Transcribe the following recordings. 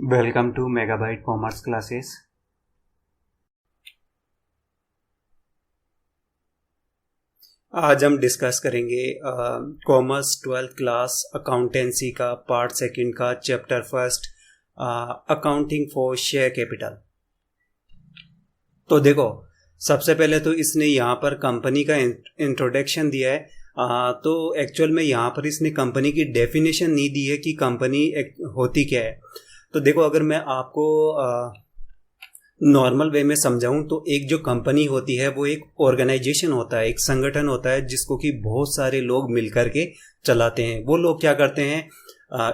Welcome to megabyte commerce classes. आज हम discuss करेंगे कॉमर्स 12th क्लास अकाउंटेंसी का पार्ट सेकंड का chapter first, accounting for share capital. तो देखो, सबसे पहले तो इसने यहाँ पर कंपनी का इंट्रोडक्शन दिया है। तो एक्चुअल में यहाँ पर इसने कंपनी की डेफिनेशन नहीं दी है कि कंपनी होती क्या है। तो देखो, अगर मैं आपको नॉर्मल वे में समझाऊं तो एक जो कंपनी होती है वो एक ऑर्गेनाइजेशन होता है, एक संगठन होता है जिसको कि बहुत सारे लोग मिलकर के चलाते हैं। वो लोग क्या करते हैं,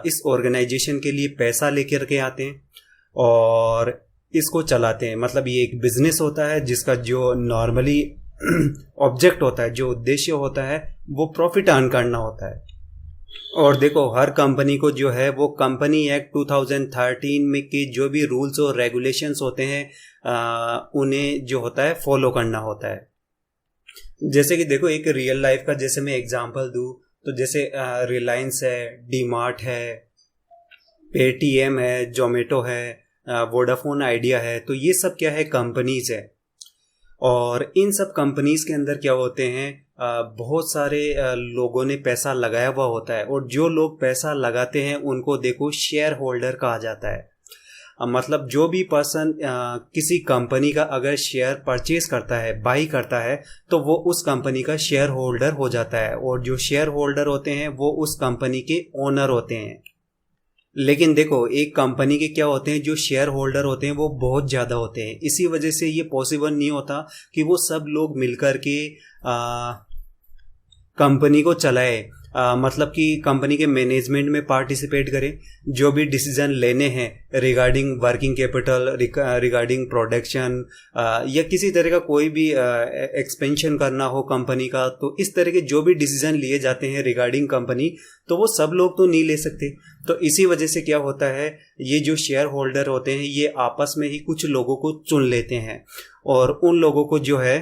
इस ऑर्गेनाइजेशन के लिए पैसा लेकर के आते हैं और इसको चलाते हैं। मतलब ये एक बिजनेस होता है जिसका जो नॉर्मली ऑब्जेक्ट होता है, जो उद्देश्य होता है, वो प्रॉफिट अर्न करना होता है। और देखो, हर कंपनी को जो है वो कंपनी एक्ट 2013 में के जो भी रूल्स और रेगुलेशंस होते हैं उन्हें जो होता है फॉलो करना होता है। जैसे कि देखो, एक रियल लाइफ का जैसे मैं एग्जांपल दूं तो जैसे रिलायंस है, डीमार्ट है, पेटीएम है, जोमेटो है, वोडाफोन आइडिया है। तो ये सब क्या है, कंपनीज है। और इन सब कंपनीज के अंदर क्या होते हैं, बहुत सारे लोगों ने पैसा लगाया हुआ होता है और जो लोग पैसा लगाते हैं उनको देखो शेयर होल्डर कहा जाता है। मतलब जो भी पर्सन किसी कंपनी का अगर शेयर परचेज करता है, बाई करता है, तो वो उस कंपनी का शेयर होल्डर हो जाता है। और जो शेयर होल्डर होते हैं वो उस कंपनी के ओनर होते हैं। लेकिन देखो, एक कंपनी के क्या होते हैं, जो शेयर होल्डर होते हैं वो बहुत ज़्यादा होते हैं। इसी वजह से ये पॉसिबल नहीं होता कि वो सब लोग मिलकर के कंपनी को चलाए। मतलब कि कंपनी के मैनेजमेंट में पार्टिसिपेट करें, जो भी डिसीजन लेने हैं regarding working capital, regarding production, या किसी तरह का कोई भी एक्सपेंशन करना हो कंपनी का, तो इस तरह के जो भी डिसीजन लिए जाते हैं रिगार्डिंग कंपनी, तो वो सब लोग तो नहीं ले सकते। तो इसी वजह से क्या होता है, ये जो शेयर होल्डर होते हैं ये आपस में ही कुछ लोगों को चुन लेते हैं और उन लोगों को जो है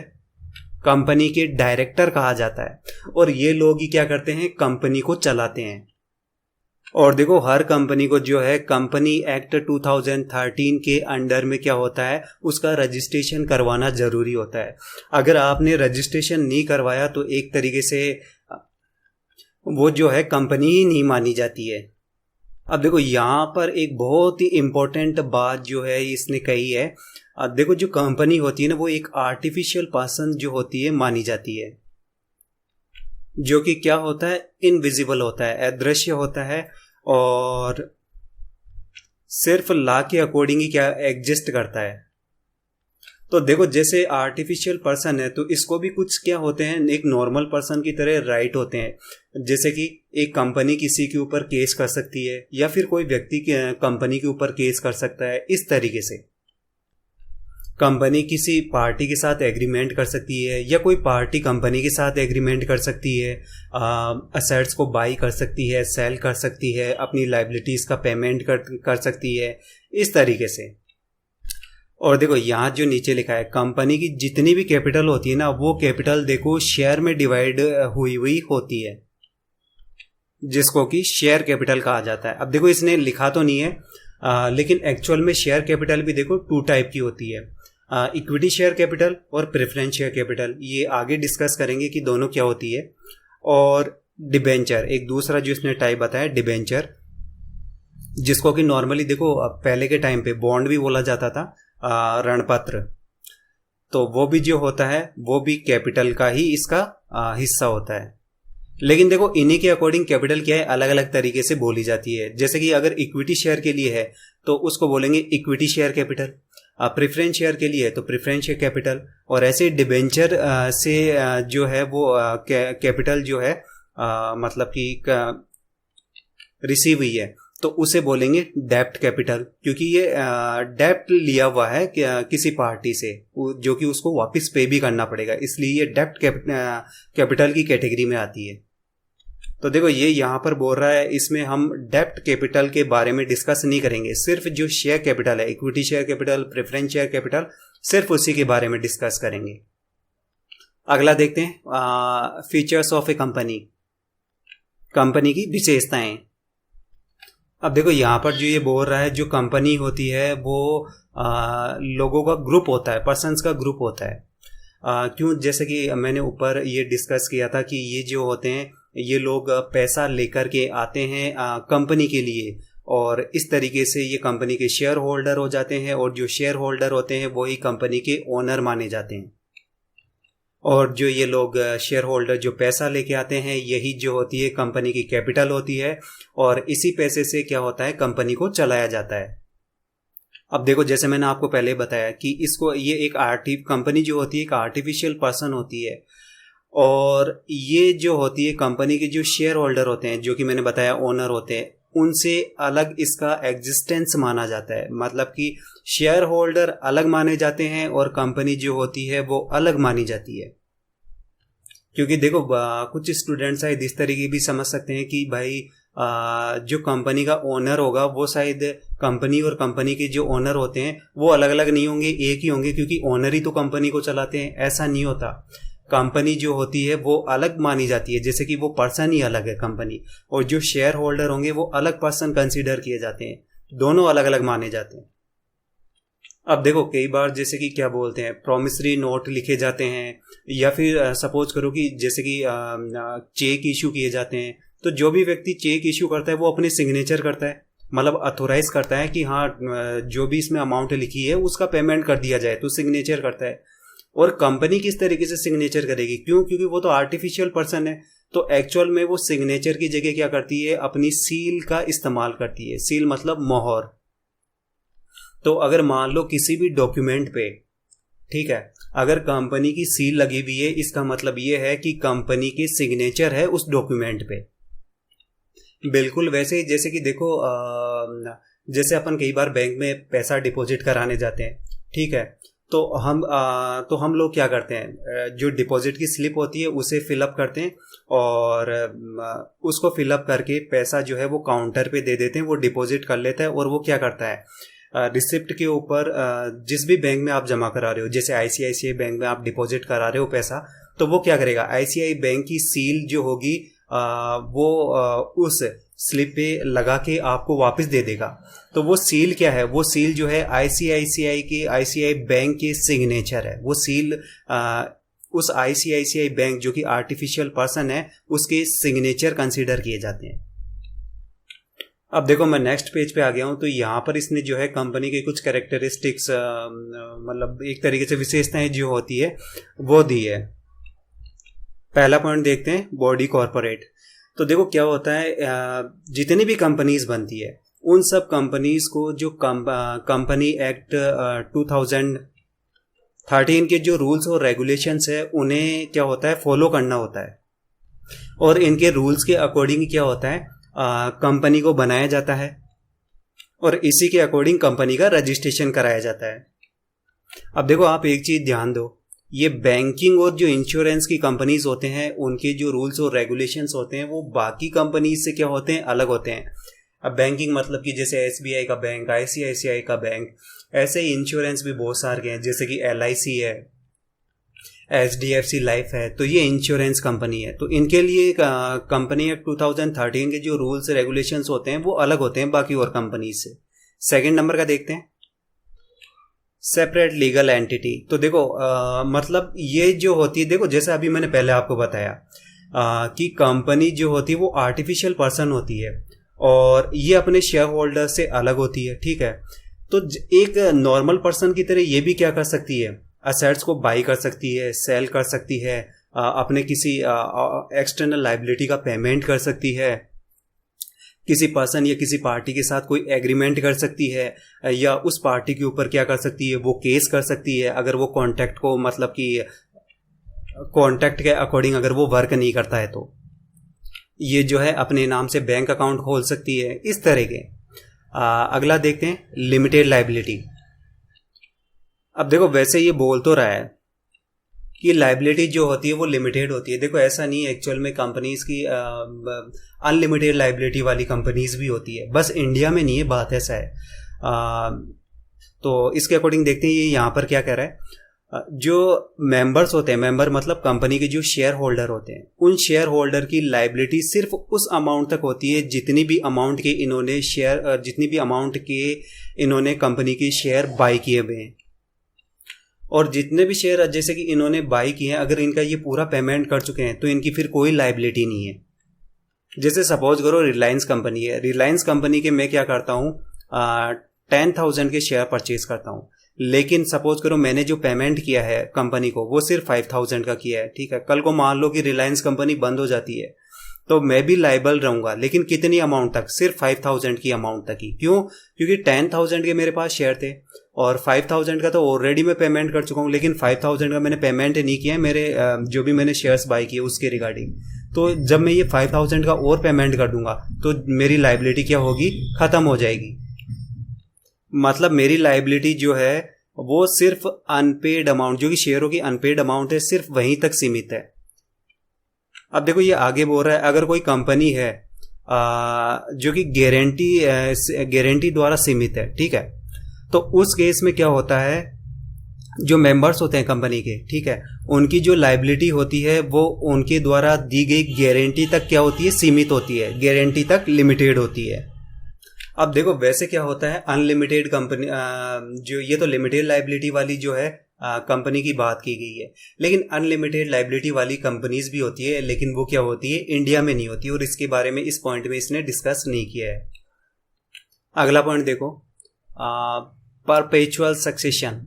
कंपनी के डायरेक्टर कहा जाता है। और ये लोग ही क्या करते हैं, कंपनी को चलाते हैं। और देखो, हर कंपनी को जो है कंपनी एक्ट 2013 के अंडर में क्या होता है, उसका रजिस्ट्रेशन करवाना जरूरी होता है। अगर आपने रजिस्ट्रेशन नहीं करवाया तो एक तरीके से वो जो है कंपनी ही नहीं मानी जाती है। अब देखो, यहाँ पर एक बहुत ही इम्पोर्टेंट बात जो है इसने कही है। अब देखो, जो कंपनी होती है ना वो एक आर्टिफिशियल पर्सन जो होती है मानी जाती है, जो कि क्या होता है, इनविजिबल होता है, अदृश्य होता है और सिर्फ लॉ के अकॉर्डिंग ही क्या एग्जिस्ट करता है। तो देखो, जैसे आर्टिफिशियल पर्सन है तो इसको भी कुछ क्या होते हैं, एक नॉर्मल पर्सन की तरह राइट होते हैं। जैसे कि एक कंपनी किसी के ऊपर केस कर सकती है या फिर कोई व्यक्ति कंपनी के ऊपर केस कर सकता है। इस तरीके से कंपनी किसी पार्टी के साथ एग्रीमेंट कर सकती है या कोई पार्टी कंपनी के साथ एग्रीमेंट कर सकती है, असेट्स को बाई कर सकती है, सेल कर सकती है, अपनी लाइबिलिटीज़ का पेमेंट कर सकती है, इस तरीके से। और देखो, यहाँ जो नीचे लिखा है, कंपनी की जितनी भी कैपिटल होती है ना, वो कैपिटल देखो शेयर में डिवाइड हुई होती है, जिसको कि शेयर कैपिटल कहा जाता है। अब देखो, इसने लिखा तो नहीं है लेकिन एक्चुअल में शेयर कैपिटल भी देखो 2 टाइप की होती है, इक्विटी शेयर कैपिटल और प्रेफरेंस शेयर कैपिटल। ये आगे डिस्कस करेंगे कि दोनों क्या होती है। और डिबेंचर एक दूसरा जो इसने टाइप बताया, डिबेंचर, जिसको कि नॉर्मली देखो पहले के टाइम पे बॉन्ड भी बोला जाता था, ऋणपत्र। तो वो भी जो होता है वो भी कैपिटल का ही इसका हिस्सा होता है। लेकिन देखो, इन्हीं के अकॉर्डिंग कैपिटल क्या है, अलग अलग तरीके से बोली जाती है। जैसे कि अगर इक्विटी शेयर के लिए है तो उसको बोलेंगे equity share capital, preference share के लिए है तो प्रेफरेंस शेयर कैपिटल। और ऐसे डिबेंचर से जो है वो कैपिटल जो है मतलब कि रिसीव हुई है तो उसे बोलेंगे डेब्ट कैपिटल, क्योंकि ये डेब्ट लिया हुआ है किसी पार्टी से, जो कि उसको वापस पे भी करना पड़ेगा, इसलिए ये डेब्ट कैपिटल की कैटेगरी में आती है। तो देखो, ये यहाँ पर बोल रहा है, इसमें हम डेब्ट कैपिटल के बारे में डिस्कस नहीं करेंगे, सिर्फ जो शेयर कैपिटल है, equity share capital, preference share capital, सिर्फ उसी के बारे में डिस्कस करेंगे। अगला देखते हैं, features of A company, company की विशेषताएं। अब देखो यहाँ पर जो ये बोल रहा है, जो कंपनी होती है वो लोगों का ग्रुप होता है, पर्सन्स का ग्रुप होता है। क्यों, जैसे कि मैंने ऊपर ये डिस्कस किया था कि ये जो होते हैं ये लोग पैसा लेकर के आते हैं कंपनी के लिए, और इस तरीके से ये कंपनी के शेयर होल्डर हो जाते हैं, और जो शेयर होल्डर होते हैं वही कंपनी के ओनर माने जाते हैं। और जो ये लोग शेयर होल्डर जो पैसा लेके आते हैं, यही जो होती है कंपनी की कैपिटल होती है, और इसी पैसे से क्या होता है, कंपनी को चलाया जाता है। अब देखो, जैसे मैंने आपको पहले बताया कि इसको ये एक कंपनी जो होती है एक आर्टिफिशियल पर्सन होती है, और ये जो होती है कंपनी के जो शेयर होल्डर होते हैं, जो कि मैंने बताया ओनर होते हैं, उनसे अलग इसका एग्जिस्टेंस माना जाता है। मतलब कि शेयर होल्डर अलग माने जाते हैं और कंपनी जो होती है वो अलग मानी जाती है। क्योंकि देखो कुछ स्टूडेंट्स शायद इस तरीके भी समझ सकते हैं कि भाई जो कंपनी का ओनर होगा वो शायद कंपनी और कंपनी के जो ओनर होते हैं वो अलग अलग नहीं होंगे, एक ही होंगे, क्योंकि ओनर ही तो कंपनी को चलाते हैं। ऐसा नहीं होता, कंपनी जो होती है वो अलग मानी जाती है, जैसे कि वो पर्सन ही अलग है कंपनी, और जो शेयर होल्डर होंगे वो अलग पर्सन कंसीडर किए जाते हैं, दोनों अलग अलग माने जाते हैं। अब देखो कई बार जैसे कि क्या बोलते हैं, प्रॉमिसरी नोट लिखे जाते हैं, या फिर सपोज करो कि जैसे कि चेक इशू किए जाते हैं, तो जो भी व्यक्ति चेक इशू करता है वो अपने सिग्नेचर करता है, मतलब अथोराइज करता है कि हाँ जो भी इसमें अमाउंट लिखी है उसका पेमेंट कर दिया जाए, तो सिग्नेचर करता है। और कंपनी किस तरीके से सिग्नेचर करेगी, क्यों, क्योंकि वो तो आर्टिफिशियल पर्सन है, तो एक्चुअल में वो सिग्नेचर की जगह क्या करती है, अपनी सील का इस्तेमाल करती है। सील मतलब मोहर। तो अगर मान लो किसी भी डॉक्यूमेंट पे, ठीक है, अगर कंपनी की सील लगी हुई है, इसका मतलब ये है कि कंपनी की सिग्नेचर है उस डॉक्यूमेंट पे। बिल्कुल वैसे ही जैसे कि देखो जैसे अपन कई बार बैंक में पैसा डिपॉजिट कराने जाते हैं, ठीक है, तो हम लोग क्या करते हैं, जो डिपॉजिट की स्लिप होती है उसे फिलअप करते हैं, और उसको फिलअप करके पैसा जो है वो काउंटर पे दे देते हैं, वो डिपॉजिट कर लेता है। और वो क्या करता है, रिसिप्ट के ऊपर जिस भी बैंक में आप जमा करा रहे हो, जैसे आईसीआईसीआई बैंक में आप डिपॉजिट करा रहे हो पैसा, तो वो क्या करेगा, आईसीआई बैंक की सील जो होगी वो उस स्लिप पे लगा के आपको वापस दे देगा। तो वो सील क्या है, वो सील जो है आईसीआई बैंक के सिग्नेचर है। वो सील उस आईसीआईसीआई बैंक जो कि आर्टिफिशियल पर्सन है उसके सिग्नेचर कंसीडर किए जाते हैं। अब देखो मैं नेक्स्ट पेज पे आ गया हूं, तो यहाँ पर इसने जो है कंपनी के कुछ कैरेक्टरिस्टिक्स मतलब एक तरीके से विशेषताएं जो होती है वो दी है। पहला पॉइंट देखते हैं, बॉडी कॉर्पोरेट। तो देखो क्या होता है, जितनी भी कंपनीज बनती है उन सब कंपनीज को जो कंपनी एक्ट 2013 के जो रूल्स और रेगुलेशंस है उन्हें क्या होता है, फॉलो करना होता है। और इनके रूल्स के अकॉर्डिंग क्या होता है, कंपनी को बनाया जाता है, और इसी के अकॉर्डिंग कंपनी का रजिस्ट्रेशन कराया जाता है। अब देखो आप एक चीज ध्यान दो, ये बैंकिंग और जो इंश्योरेंस की कंपनीज होते हैं उनके जो रूल्स और रेगुलेशंस होते हैं वो बाकी कंपनीज से क्या होते हैं, अलग होते हैं। अब बैंकिंग मतलब कि जैसे एसबीआई का बैंक, आईसीआईसीआई का बैंक, ऐसे ही इंश्योरेंस भी बहुत सारे हैं, जैसे कि एलआईसी है, एचडीएफसी लाइफ है, तो ये इंश्योरेंस कंपनी है। तो इनके लिए कंपनी एक्ट 2013 के जो रूल्स रेगुलेशंस होते हैं वो अलग होते हैं बाकी और कंपनी से। सेकंड नंबर का देखते हैं, सेपरेट लीगल एंटिटी। तो देखो मतलब ये जो होती है, देखो जैसे अभी मैंने पहले आपको बताया कि कंपनी जो होती है वो आर्टिफिशियल पर्सन होती है और ये अपने शेयर होल्डर से अलग होती है, ठीक है। तो एक नॉर्मल पर्सन की तरह ये भी क्या कर सकती है, असेट्स को बाई कर सकती है, सेल कर सकती है, अपने किसी एक्सटर्नल लायबिलिटी का पेमेंट कर सकती है, किसी पर्सन या किसी पार्टी के साथ कोई एग्रीमेंट कर सकती है, या उस पार्टी के ऊपर क्या कर सकती है, वो केस कर सकती है अगर वो कॉन्ट्रैक्ट को मतलब कि कॉन्ट्रैक्ट के अकॉर्डिंग अगर वो वर्क नहीं करता है, तो ये जो है अपने नाम से बैंक अकाउंट खोल सकती है, इस तरह के। अगला देखते हैं, लिमिटेड लायबिलिटी। अब देखो वैसे ये बोल तो रहा है कि लायबिलिटी जो होती है वो लिमिटेड होती है। देखो ऐसा नहीं है, एक्चुअल में कंपनीज की अनलिमिटेड लायबिलिटी वाली कंपनीज भी होती है, बस इंडिया में नहीं है, बात ऐसा है। तो इसके अकॉर्डिंग देखते हैं ये यहाँ पर क्या कह रहा है। जो मेंबर्स होते हैं, मेंबर मतलब कंपनी के जो शेयर होल्डर होते हैं, उन शेयर होल्डर की लायबिलिटी सिर्फ उस अमाउंट तक होती है जितनी भी अमाउंट के इन्होंने कंपनी के शेयर बाई किए हुए हैं। और जितने भी शेयर जैसे कि इन्होंने बाई किए हैं, अगर इनका ये पूरा पेमेंट कर चुके हैं तो इनकी फिर कोई लायबिलिटी नहीं है। जैसे सपोज करो रिलायंस कंपनी है, रिलायंस कंपनी के मैं क्या करता हूँ, 10,000 के शेयर परचेज करता हूँ, लेकिन सपोज करो मैंने जो पेमेंट किया है कंपनी को वो सिर्फ 5,000 का किया है, ठीक है। कल को मान लो कि रिलायंस कंपनी बंद हो जाती है तो मैं भी लायबल रहूंगा, लेकिन कितनी अमाउंट तक, सिर्फ 5,000 की अमाउंट तक ही। क्यों? क्योंकि 10,000 के मेरे पास शेयर थे और 5,000 का तो ऑलरेडी मैं पेमेंट कर चुका हूँ, लेकिन 5,000 का मैंने पेमेंट नहीं किया है मेरे जो भी मैंने शेयर्स बाई किए उसके रिगार्डिंग। तो जब मैं ये 5,000 का और पेमेंट कर दूंगा तो मेरी लायबिलिटी क्या होगी, खत्म हो जाएगी। मतलब मेरी लायबिलिटी जो है वो सिर्फ अनपेड अमाउंट, जो कि शेयरों की अनपेड अमाउंट है, सिर्फ वहीं तक सीमित है। अब देखो ये आगे बोल रहा है, अगर कोई कंपनी है जो कि गारंटी द्वारा सीमित है, ठीक है, तो उस केस में क्या होता है, जो मेंबर्स होते हैं कंपनी के, ठीक है, उनकी जो लायबिलिटी होती है वो उनके द्वारा दी गई गारंटी तक क्या होती है, सीमित होती है, गारंटी तक लिमिटेड होती है। अब देखो वैसे क्या होता है, अनलिमिटेड कंपनी जो ये तो लिमिटेड लायबिलिटी वाली जो है कंपनी की बात की गई है, लेकिन अनलिमिटेड लायबिलिटी वाली कंपनीज भी होती है, लेकिन वो क्या होती है, इंडिया में नहीं होती, और इसके बारे में इस पॉइंट में इसने डिस्कस नहीं किया है। अगला पॉइंट देखो, परपेचुअल सक्सेशन।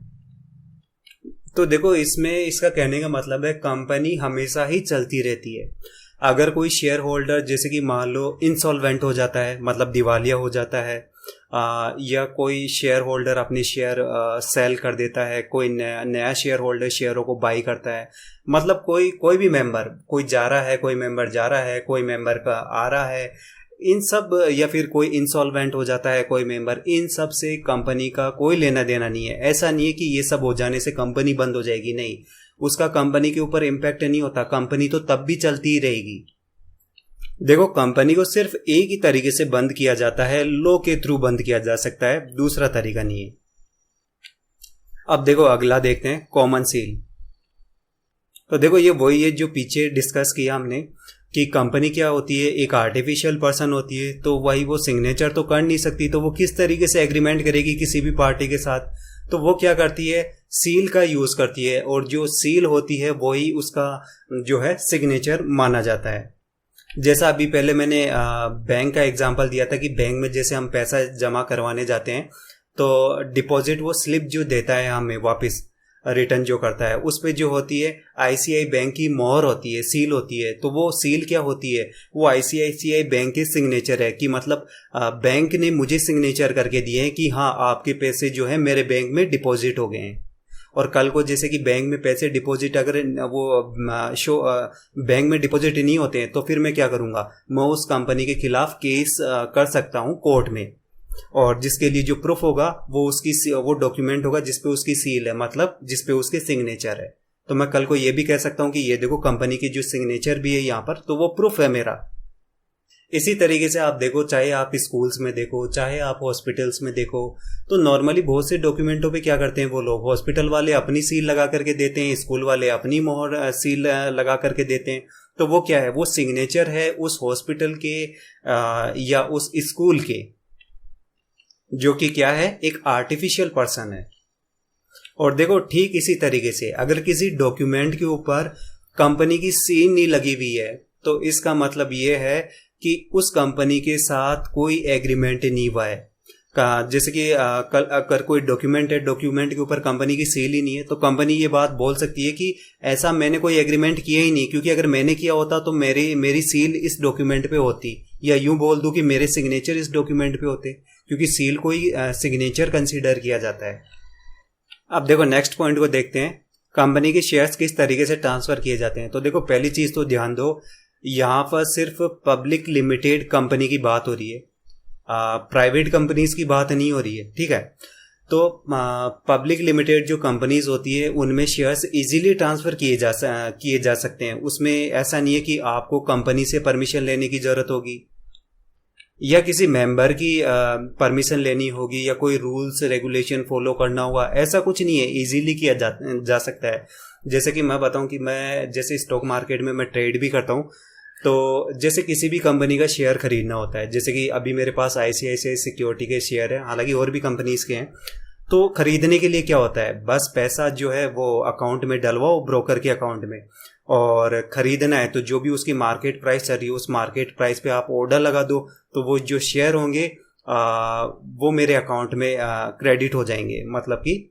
तो देखो इसमें इसका कहने का मतलब है कंपनी हमेशा ही चलती रहती है। अगर कोई शेयर होल्डर जैसे कि मान लो इंसॉल्वेंट हो जाता है, मतलब दिवालिया हो जाता है, या कोई शेयर होल्डर अपने शेयर सेल कर देता है, कोई नया शेयर होल्डर शेयरों को बाई करता है, मतलब कोई भी मेंबर, कोई जा रहा है, कोई मेंबर जा रहा है, कोई मेंबर का आ रहा है, इन सब, या फिर कोई इंसॉल्वेंट हो जाता है कोई मेंबर, इन सब से कंपनी का कोई लेना देना नहीं है। ऐसा नहीं है कि ये सब हो जाने से कंपनी बंद हो जाएगी, नहीं, उसका कंपनी के ऊपर इम्पैक्ट नहीं होता, कंपनी तो तब भी चलती ही रहेगी। देखो कंपनी को सिर्फ एक ही तरीके से बंद किया जाता है, लॉ के थ्रू बंद किया जा सकता है, दूसरा तरीका नहीं है। अब देखो अगला देखते हैं, कॉमन सील। तो देखो ये वही है जो पीछे डिस्कस किया हमने कि कंपनी क्या होती है, एक आर्टिफिशियल पर्सन होती है, तो वही वो सिग्नेचर तो कर नहीं सकती, तो वो किस तरीके से एग्रीमेंट करेगी किसी भी पार्टी के साथ, तो वो क्या करती है, सील का यूज करती है, और जो सील होती है वही उसका जो है सिग्नेचर माना जाता है। जैसा अभी पहले मैंने बैंक का एग्जांपल दिया था कि बैंक में जैसे हम पैसा जमा करवाने जाते हैं तो डिपॉजिट वो स्लिप जो देता है हमें वापस रिटर्न जो करता है, उस पे जो होती है आईसीआई बैंक की मोहर होती है, सील होती है। तो वो सील क्या होती है, वो आईसीआईसीआई बैंक के सिग्नेचर है, कि मतलब बैंक ने मुझे सिग्नेचर करके दिए हैं कि हाँ आपके पैसे जो है मेरे बैंक में डिपॉजिट हो गए हैं। और कल को जैसे कि बैंक में पैसे डिपॉजिट अगर वो बैंक में डिपॉजिट नहीं होते हैं तो फिर मैं क्या करूँगा, मैं उस कंपनी के खिलाफ केस कर सकता हूँ कोर्ट में, और जिसके लिए जो प्रूफ होगा वो डॉक्यूमेंट होगा जिसपे उसकी सील है, मतलब जिसपे उसके सिग्नेचर है। तो मैं कल को ये भी कह सकता हूँ कि ये देखो कंपनी की जो सिग्नेचर भी है यहाँ पर, तो वो प्रूफ है मेरा। इसी तरीके से आप देखो, चाहे आप स्कूल्स में देखो, चाहे आप हॉस्पिटल्स में देखो, तो नॉर्मली बहुत से डॉक्यूमेंटों पे क्या करते हैं वो लोग, हॉस्पिटल वाले अपनी सील लगा करके देते हैं, स्कूल वाले अपनी मोहर सील लगा करके देते हैं। तो वो क्या है, वो सिग्नेचर है उस हॉस्पिटल के या उस स्कूल के, जो कि क्या है, एक आर्टिफिशियल पर्सन है। और देखो ठीक इसी तरीके से अगर किसी डॉक्यूमेंट के ऊपर कंपनी की सील नहीं लगी हुई है तो इसका मतलब ये है कि उस कंपनी के साथ कोई एग्रीमेंट नहीं हुआ है। जैसे कि अगर कोई डॉक्यूमेंट है, डॉक्यूमेंट के ऊपर कंपनी की सील ही नहीं है, तो कंपनी ये बात बोल सकती है कि ऐसा मैंने कोई एग्रीमेंट किया ही नहीं, क्योंकि अगर मैंने किया होता तो मेरी सील इस डॉक्यूमेंट पे होती, या यूं बोल दूं कि मेरे सिग्नेचर इस डॉक्यूमेंट पे होते, क्योंकि सील को ही सिग्नेचर कंसीडर किया जाता है। अब देखो नेक्स्ट पॉइंट को देखते हैं, कंपनी के शेयर्स किस तरीके से ट्रांसफर किए जाते हैं। तो देखो पहली चीज तो ध्यान दो, यहाँ पर सिर्फ पब्लिक लिमिटेड कंपनी की बात हो रही है, प्राइवेट कंपनीज की बात नहीं हो रही है, ठीक है। तो पब्लिक लिमिटेड जो कंपनीज होती है उनमें शेयर्स इजीली ट्रांसफर किए जा सकते हैं। उसमें ऐसा नहीं है कि आपको कंपनी से परमिशन लेने की जरूरत होगी, या किसी मेंबर की परमिशन लेनी होगी या कोई रूल्स रेगुलेशन फॉलो करना होगा, ऐसा कुछ नहीं है, इजीली किया जा सकता है। जैसे कि मैं बताऊं कि मैं जैसे स्टॉक मार्केट में मैं ट्रेड भी करता हूं, तो जैसे किसी भी कंपनी का शेयर खरीदना होता है, जैसे कि अभी मेरे पास आईसीआईसीआई सिक्योरिटी के शेयर है, हालांकि और भी कंपनीज के हैं। तो खरीदने के लिए क्या होता है, बस पैसा जो है वो अकाउंट में डलवाओ, ब्रोकर के अकाउंट में, और खरीदना है तो जो भी उसकी मार्केट प्राइस चल रही है उस मार्केट प्राइस पे आप ऑर्डर लगा दो, तो वो जो शेयर होंगे वो मेरे अकाउंट में क्रेडिट हो जाएंगे, मतलब कि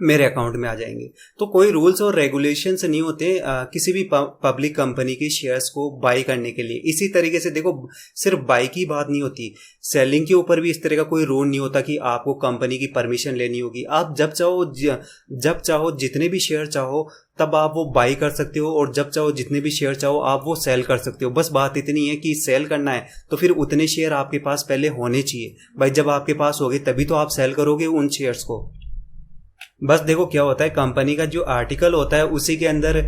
मेरे अकाउंट में आ जाएंगे। तो कोई रूल्स और रेगुलेशंस नहीं होते किसी भी पब्लिक कंपनी के शेयर्स को बाई करने के लिए। इसी तरीके से देखो, सिर्फ बाई की बात नहीं होती, सेलिंग के ऊपर भी इस तरह का कोई रूल नहीं होता कि आपको कंपनी की परमिशन लेनी होगी। आप जब चाहो जितने भी शेयर चाहो तब आप वो बाई कर सकते हो, और जब चाहो जितने भी शेयर चाहो आप वो सेल कर सकते हो। बस बात इतनी है कि सेल करना है तो फिर उतने शेयर आपके पास पहले होने चाहिए भाई। जब आपके पास होंगे तभी तो आप सेल करोगे उन शेयर्स को। बस देखो क्या होता है, कंपनी का जो आर्टिकल होता है उसी के अंदर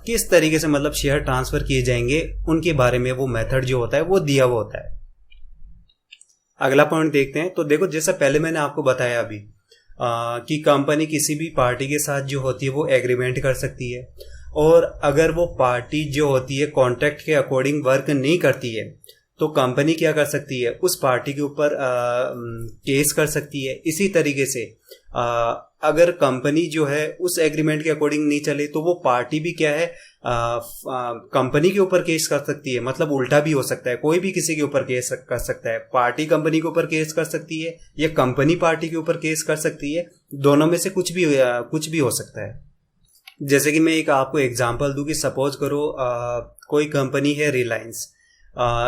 किस तरीके से मतलब शेयर ट्रांसफर किए जाएंगे उनके बारे में वो मेथड जो होता है वो दिया हुआ होता है। अगला पॉइंट देखते हैं। तो देखो, जैसा पहले मैंने आपको बताया अभी कि कंपनी किसी भी पार्टी के साथ जो होती है वो एग्रीमेंट कर सकती है, और अगर वो पार्टी जो होती है कॉन्ट्रैक्ट के अकॉर्डिंग वर्क नहीं करती है तो कंपनी क्या कर सकती है, उस पार्टी के ऊपर केस कर सकती है। इसी तरीके से अगर कंपनी जो है उस एग्रीमेंट के अकॉर्डिंग नहीं चले तो वो पार्टी भी क्या है, कंपनी के ऊपर केस कर सकती है। मतलब उल्टा भी हो सकता है, कोई भी किसी के ऊपर केस कर सकता है। पार्टी कंपनी के ऊपर केस कर सकती है या कंपनी पार्टी के ऊपर केस कर सकती है, दोनों में से कुछ भी हो सकता है। जैसे कि मैं एक आपको एग्जांपल दूं कि सपोज करो कोई कंपनी है रिलायंस।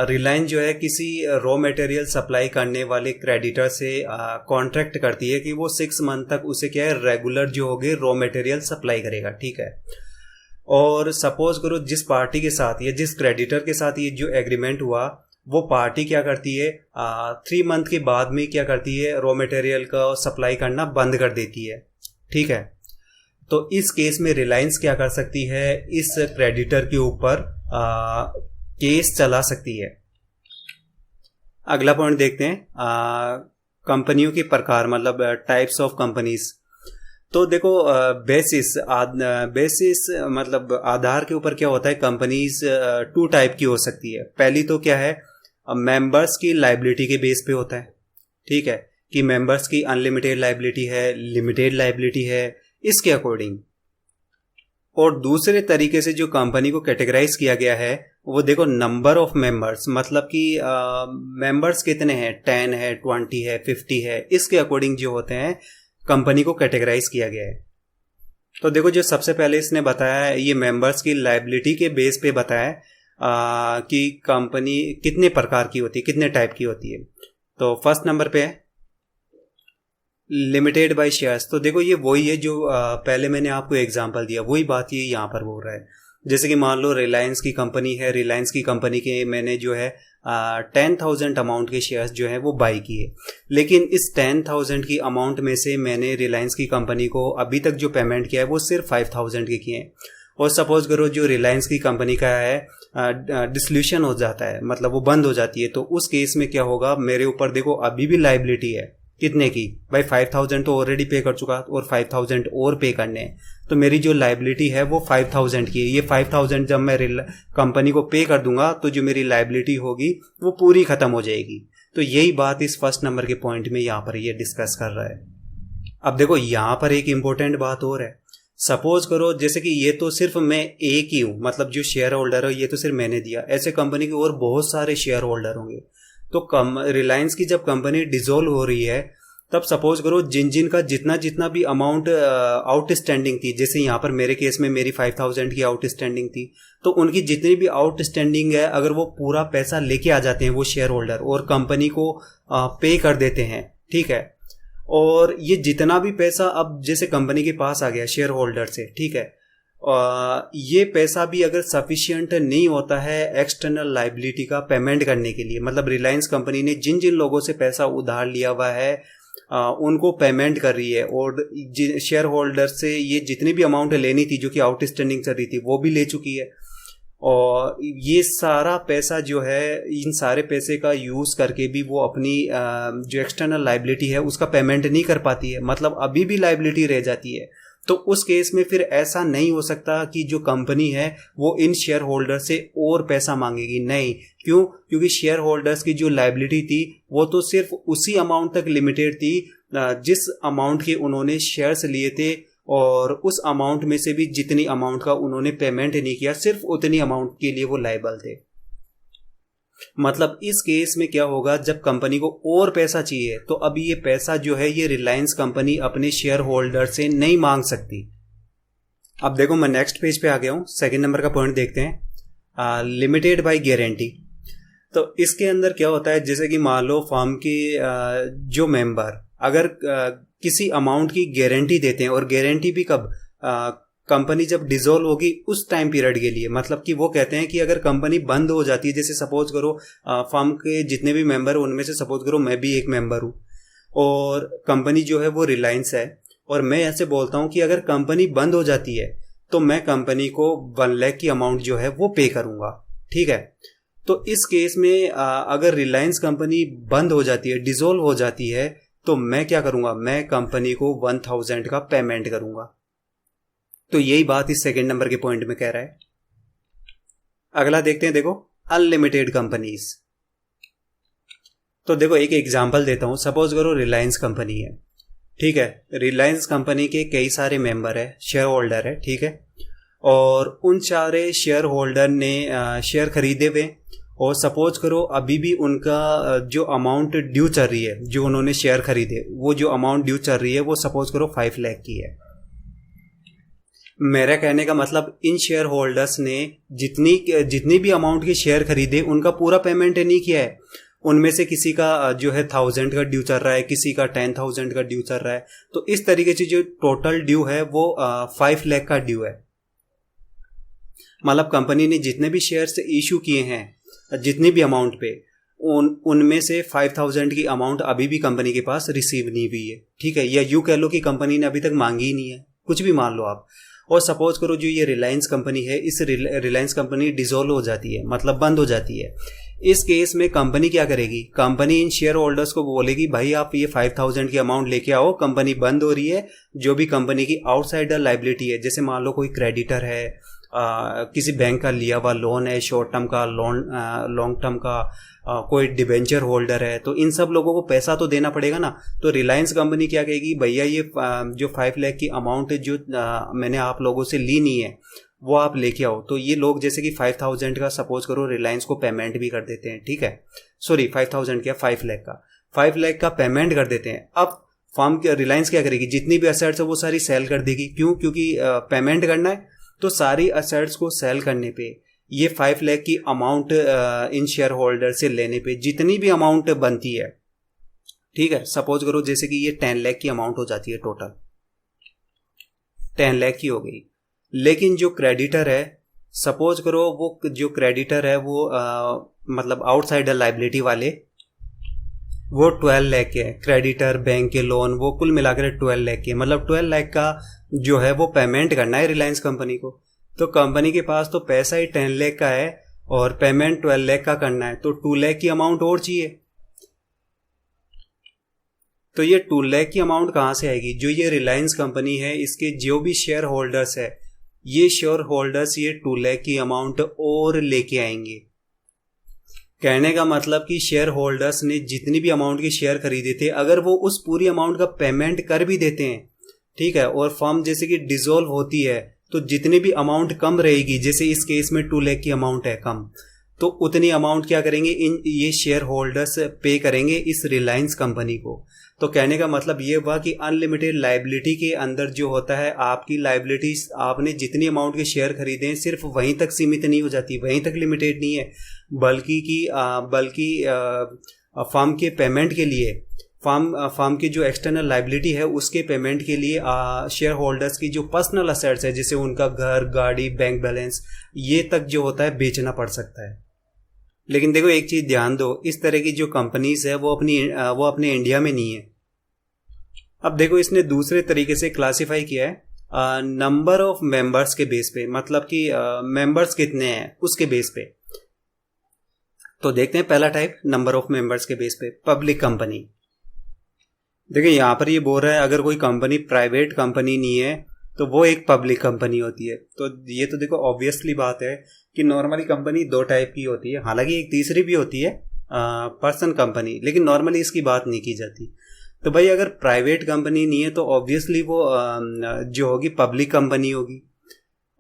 रिलायंस जो है किसी रॉ मटेरियल सप्लाई करने वाले क्रेडिटर से कॉन्ट्रैक्ट करती है कि वो 6 मंथ तक उसे क्या है रेगुलर जो होगे रॉ मटेरियल सप्लाई करेगा, ठीक है। और सपोज करो जिस पार्टी के साथ या जिस क्रेडिटर के साथ ये जो एग्रीमेंट हुआ, वो पार्टी क्या करती है 3 मंथ के बाद में क्या करती है, रॉ मटेरियल का सप्लाई करना बंद कर देती है, ठीक है। तो इस केस में रिलायंस क्या कर सकती है, इस क्रेडिटर के ऊपर केस चला सकती है। अगला पॉइंट देखते हैं, कंपनियों के प्रकार, मतलब टाइप्स ऑफ कंपनीज। तो देखो बेसिस मतलब आधार के ऊपर क्या होता है, कंपनीज 2 टाइप की हो सकती है। पहली तो क्या है, मेंबर्स की लाइबिलिटी के बेस पे होता है, ठीक है, कि मेंबर्स की अनलिमिटेड लाइबिलिटी है, लिमिटेड लाइबिलिटी है, इसके अकॉर्डिंग। और दूसरे तरीके से जो कंपनी को कैटेगराइज किया गया है वो देखो नंबर ऑफ मेंबर्स, मतलब कि मेंबर्स कितने हैं, 10 है, 20 है, 50 है, इसके अकॉर्डिंग जो होते हैं कंपनी को कैटेगराइज किया गया है। तो देखो, जो सबसे पहले इसने बताया है ये मेंबर्स की लाइबिलिटी के बेस पे बताया है कि कंपनी कितने प्रकार की होती है, कितने टाइप की होती है। तो फर्स्ट नंबर पे है लिमिटेड बाय शेयर्स। तो देखो ये वही है जो पहले मैंने आपको एग्जांपल दिया, वही बात ये यहाँ पर बोल रहा है। जैसे कि मान लो रिलायंस की कंपनी है, रिलायंस की कंपनी के मैंने जो है 10,000 अमाउंट के शेयर्स जो है वो बाई किए, लेकिन इस 10,000 की अमाउंट में से मैंने रिलायंस की कंपनी को अभी तक जो पेमेंट किया है वो सिर्फ 5,000 के किए हैं। और सपोज करो जो रिलायंस की कंपनी का है डिसोल्यूशन हो जाता है, मतलब वो बंद हो जाती है, तो उस केस में क्या होगा, मेरे ऊपर देखो अभी भी लाइबिलिटी है, कितने की भाई 5,000 तो ऑलरेडी पे कर चुका और 5,000 और पे करने हैं, तो मेरी जो लाइबिलिटी है वो 5,000 की है। ये 5,000 जब मैं कंपनी को पे कर दूंगा तो जो मेरी लाइबिलिटी होगी वो पूरी खत्म हो जाएगी। तो यही बात इस फर्स्ट नंबर के पॉइंट में यहाँ पर ये डिस्कस कर रहा है। अब देखो यहाँ पर एक इंपॉर्टेंट बात और है, सपोज करो जैसे कि ये तो सिर्फ मैं एक ही हूँ, मतलब जो शेयर होल्डर है ये तो सिर्फ मैंने दिया, ऐसे कंपनी के और बहुत सारे शेयर होल्डर होंगे। तो रिलायंस की जब कंपनी डिसॉल्व हो रही है तब सपोज करो जिन का जितना भी अमाउंट आउटस्टैंडिंग थी, जैसे यहाँ पर मेरे केस में मेरी 5,000 की आउटस्टैंडिंग थी, तो उनकी जितनी भी आउटस्टैंडिंग है अगर वो पूरा पैसा लेके आ जाते हैं वो शेयर होल्डर और कंपनी को पे कर देते हैं, ठीक है, और ये जितना भी पैसा अब जैसे कंपनी के पास आ गया शेयर होल्डर से, ठीक है, ये पैसा भी अगर सफिशिएंट नहीं होता है एक्सटर्नल लाइबिलिटी का पेमेंट करने के लिए, मतलब रिलायंस कंपनी ने जिन लोगों से पैसा उधार लिया हुआ है उनको पेमेंट कर रही है, और शेयर होल्डर से ये जितनी भी अमाउंट लेनी थी जो कि आउटस्टैंडिंग चल रही थी वो भी ले चुकी है, और ये सारा पैसा जो है, इन सारे पैसे का यूज़ करके भी वो अपनी जो एक्सटर्नल लाइबिलिटी है उसका पेमेंट नहीं कर पाती है, मतलब अभी भी लाइबिलिटी रह जाती है। तो उस केस में फिर ऐसा नहीं हो सकता कि जो कंपनी है वो इन शेयर होल्डर से और पैसा मांगेगी, नहीं। क्यों? क्योंकि शेयर होल्डर्स की जो लाइबिलिटी थी वो तो सिर्फ उसी अमाउंट तक लिमिटेड थी जिस अमाउंट के उन्होंने शेयर्स लिए थे, और उस अमाउंट में से भी जितनी अमाउंट का उन्होंने पेमेंट नहीं किया, सिर्फ उतनी अमाउंट के लिए वो लायबल थे। मतलब इस केस में क्या होगा, जब कंपनी को और पैसा चाहिए तो अभी ये पैसा जो है ये रिलायंस कंपनी अपने शेयर होल्डर से नहीं मांग सकती। अब देखो मैं नेक्स्ट पेज पे आ गया हूँ, सेकंड नंबर का पॉइंट देखते हैं, लिमिटेड बाय गारंटी। तो इसके अंदर क्या होता है, जैसे कि मान लो फर्म के जो मेंबर अगर किसी अमाउंट की गारंटी देते हैं, और गारंटी भी कब, कंपनी जब डिसॉल्व होगी उस टाइम पीरियड के लिए। मतलब कि वो कहते हैं कि अगर कंपनी बंद हो जाती है, जैसे सपोज करो फर्म के जितने भी मेंबर हैं उनमें से सपोज करो मैं भी एक मेंबर हूँ, और कंपनी जो है वो रिलायंस है, और मैं ऐसे बोलता हूँ कि अगर कंपनी बंद हो जाती है तो मैं कंपनी को 1 लाख की अमाउंट जो है वो पे करूँगा, ठीक है। तो इस केस में अगर रिलायंस कंपनी बंद हो जाती है, डिसॉल्व हो जाती है, तो मैं क्या करूँगा, मैं कंपनी को 1000 का पेमेंट करूँगा। तो यही बात इस सेकंड नंबर के पॉइंट में कह रहा है। अगला देखते हैं, देखो अनलिमिटेड कंपनीज। तो देखो एक एग्जांपल देता हूं, सपोज करो रिलायंस कंपनी है, ठीक है। रिलायंस कंपनी के कई सारे मेंबर है, शेयर होल्डर है, ठीक है। और उन सारे शेयर होल्डर ने शेयर खरीदे हुए, और सपोज करो अभी भी उनका जो अमाउंट ड्यू चल रही है, जो उन्होंने शेयर खरीदे वो जो अमाउंट ड्यू चल रही है वो सपोज करो 5 लाख की है। मेरा कहने का मतलब इन शेयर होल्डर्स ने जितनी भी अमाउंट के शेयर खरीदे उनका पूरा पेमेंट नहीं किया है। उनमें से किसी का जो है 1000 का ड्यू चल रहा है, किसी का 10,000 का ड्यू चल रहा है। तो इस तरीके से जो टोटल ड्यू है वो 5 लाख का ड्यू है। मतलब कंपनी ने जितने भी शेयर्स इशू किए हैं जितनी भी अमाउंट पे, उनमें से 5000 की अमाउंट अभी भी कंपनी के पास रिसीव नहीं हुई है, ठीक है। या यूँ कह लो कि कंपनी ने अभी तक मांगी ही नहीं है, कुछ भी मान लो आप। और सपोज करो जो ये रिलायंस कंपनी है, इस रिलायंस कंपनी डिसॉल्व हो जाती है, मतलब बंद हो जाती है। इस केस में कंपनी क्या करेगी, कंपनी इन शेयर होल्डर्स को बोलेगी भाई आप ये 5000 की अमाउंट लेके आओ, कंपनी बंद हो रही है। जो भी कंपनी की आउटसाइडर लाइबिलिटी है, जैसे मान लो कोई क्रेडिटर है, किसी बैंक का लिया हुआ लोन है, शॉर्ट टर्म का लोन, लॉन्ग टर्म का, कोई डिबेंचर होल्डर है, तो इन सब लोगों को पैसा तो देना पड़ेगा ना। तो रिलायंस कंपनी क्या कहेगी, भैया ये जो 5 लाख की अमाउंट जो मैंने आप लोगों से ली नहीं है वो आप लेके आओ। तो ये लोग जैसे कि 5000 का सपोज करो रिलायंस को पेमेंट भी कर देते हैं, ठीक है। सॉरी 5000 क्या, 5 लाख का, 5 लाख का पेमेंट कर देते हैं। अब फर्म रिलायंस क्या करेगी, जितनी भी असेट्स है वो सारी सेल कर देगी। क्यों? क्योंकि पेमेंट करना है। तो सारी असेट्स को सेल करने पे ये 5 लाख की अमाउंट इन शेयर होल्डर से लेने पे जितनी भी अमाउंट बनती है, ठीक है, सपोज करो जैसे कि ये 10 लाख की अमाउंट हो जाती है, टोटल 10 लाख की हो गई। लेकिन जो क्रेडिटर है, सपोज करो वो जो क्रेडिटर है वो मतलब आउटसाइडर लाइबिलिटी वाले, वो 12 लाख के है। क्रेडिटर, बैंक के लोन, वो कुल मिलाकर 12 लाख के, मतलब 12 लाख का जो है वो पेमेंट करना है रिलायंस कंपनी को। तो कंपनी के पास तो पैसा ही 10 लाख का है और पेमेंट 12 लाख का करना है, तो 2 लाख की अमाउंट और चाहिए। तो ये 2 लाख की अमाउंट कहाँ से आएगी? जो ये रिलायंस कंपनी है इसके जो भी शेयर होल्डर्स है, ये शेयर होल्डर्स ये 2 लाख की अमाउंट और लेके आएंगे। कहने का मतलब कि शेयर होल्डर्स ने जितनी भी अमाउंट के शेयर खरीदे थे, अगर वो उस पूरी अमाउंट का पेमेंट कर भी देते हैं, ठीक है, और फर्म जैसे कि डिसॉल्व होती है, तो जितनी भी अमाउंट कम रहेगी, जैसे इस केस में 2 लाख की अमाउंट है कम, तो उतनी अमाउंट क्या करेंगे, ये शेयर होल्डर्स पे करेंगे इस रिलायंस कंपनी को। तो कहने का मतलब ये हुआ कि अनलिमिटेड लाइबिलिटी के अंदर जो होता है, आपकी लाइबिलिटीज, आपने जितनी अमाउंट के शेयर खरीदे हैं सिर्फ वहीं तक सीमित नहीं हो जाती, वहीं तक लिमिटेड नहीं है, बल्कि फर्म के पेमेंट के लिए, फर्म की जो एक्सटर्नल लाइबिलिटी है उसके पेमेंट के लिए शेयर होल्डर्स की जो पर्सनल असेट्स है, जैसे उनका घर, गाड़ी, बैंक बैलेंस, ये तक जो होता है बेचना पड़ सकता है। लेकिन देखो एक चीज ध्यान दो, इस तरह की जो कंपनीज है वो अपने इंडिया में नहीं है। अब देखो इसने दूसरे तरीके से क्लासिफाई किया है, नंबर ऑफ मेंबर्स के बेस पे, मतलब कि मेंबर्स कितने हैं उसके बेस पे। तो देखते हैं पहला टाइप, नंबर ऑफ मेंबर्स के बेस पे, पब्लिक कंपनी। देखिए यहाँ पर ये बोल रहा है अगर कोई कंपनी प्राइवेट कंपनी नहीं है तो वो एक पब्लिक कंपनी होती है। तो ये तो देखो ऑब्वियसली बात है कि नॉर्मली कंपनी दो टाइप की होती है, हालांकि एक तीसरी भी होती है पर्सन कंपनी, लेकिन नॉर्मली इसकी बात नहीं की जाती। तो भाई अगर प्राइवेट कंपनी नहीं है तो ऑब्वियसली वो जो होगी पब्लिक कंपनी होगी।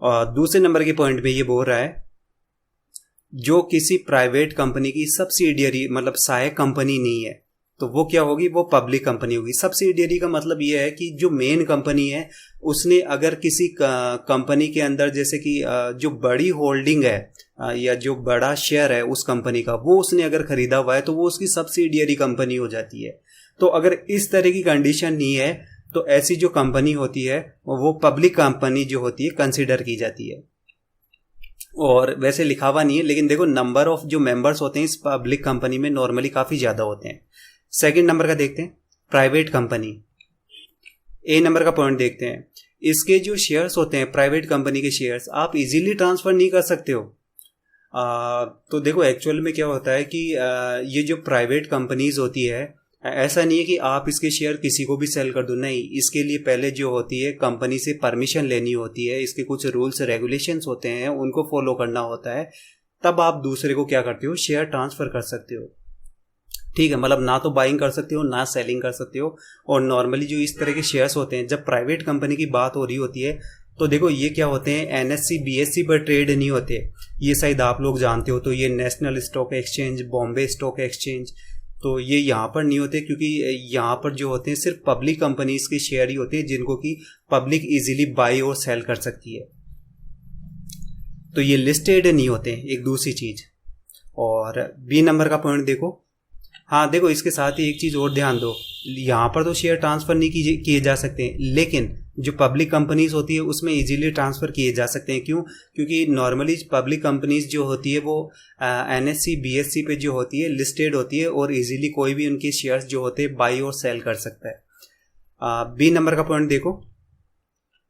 और दूसरे नंबर के पॉइंट पे ये बोल रहा है जो किसी प्राइवेट कंपनी की सब्सिडियरी मतलब सहायक कंपनी नहीं है तो वो क्या होगी, वो पब्लिक कंपनी होगी। सब्सिडियरी का मतलब ये है कि जो मेन कंपनी है उसने अगर किसी कंपनी के अंदर जैसे कि जो बड़ी होल्डिंग है या जो बड़ा शेयर है उस कंपनी का वो उसने अगर खरीदा हुआ है तो वो उसकी सब्सिडियरी कंपनी हो जाती है। तो अगर इस तरह की कंडीशन नहीं है तो ऐसी जो कंपनी होती है वो पब्लिक कंपनी जो होती है कंसिडर की जाती है। और वैसे लिखा हुआ नहीं है लेकिन देखो नंबर ऑफ जो मेंबर्स होते हैं इस पब्लिक कंपनी में नॉर्मली काफ़ी ज़्यादा होते हैं। सेकंड नंबर का देखते हैं, प्राइवेट कंपनी। ए नंबर का पॉइंट देखते हैं, इसके जो शेयर्स होते हैं प्राइवेट कंपनी के शेयर्स आप इजीली ट्रांसफ़र नहीं कर सकते हो। तो देखो एक्चुअल में क्या होता है कि ये जो प्राइवेट कंपनीज होती है ऐसा नहीं है कि आप इसके शेयर किसी को भी सेल कर दो, नहीं, इसके लिए पहले जो होती है कंपनी से परमिशन लेनी होती है, इसके कुछ रूल्स रेगुलेशंस होते हैं उनको फॉलो करना होता है, तब आप दूसरे को क्या करते हो, शेयर ट्रांसफ़र कर सकते हो। ठीक है, मतलब ना तो बाइंग कर सकते हो ना सेलिंग कर सकते हो। और नॉर्मली जो इस तरह के शेयर्स होते हैं जब प्राइवेट कंपनी की बात हो रही होती है तो देखो ये क्या होते हैं, एनएससी बीएससी पर ट्रेड नहीं होते, ये शायद आप लोग जानते हो। तो ये national stock exchange, Bombay stock exchange, तो ये यहाँ पर नहीं होते क्योंकि यहाँ पर जो होते हैं सिर्फ पब्लिक कंपनीज के शेयर ही होते हैं जिनको कि पब्लिक इजीली बाई और सेल कर सकती है। तो ये लिस्टेड नहीं होते, एक दूसरी चीज़। और बी नंबर का पॉइंट देखो, हाँ देखो इसके साथ ही एक चीज़ और ध्यान दो, यहाँ पर तो शेयर ट्रांसफ़र नहीं किए जा सकते हैं लेकिन जो पब्लिक कंपनीज होती है उसमें इजीली ट्रांसफ़र किए जा सकते हैं। क्यों? क्योंकि नॉर्मली पब्लिक कंपनीज जो होती है वो एनएससी बीएससी पे जो होती है लिस्टेड होती है और इजीली कोई भी उनके शेयर्स जो होते हैं बाई और सेल कर सकता है। बी नंबर का पॉइंट देखो,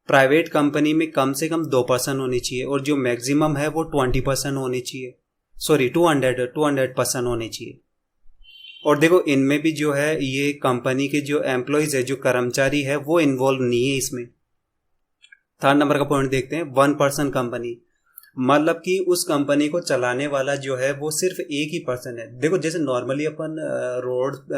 प्राइवेट कंपनी में कम से कम 2% होनी चाहिए और जो मैक्सिमम है वो 20% होनी चाहिए, सॉरी 200% होनी चाहिए। और देखो इनमें भी जो है ये कंपनी के जो एम्प्लॉयज़ है, जो कर्मचारी है, वो इन्वॉल्व नहीं है इसमें। थर्ड नंबर का पॉइंट देखते हैं, 1% कंपनी, मतलब कि उस कंपनी को चलाने वाला जो है वो सिर्फ एक ही पर्सन है। देखो जैसे नॉर्मली अपन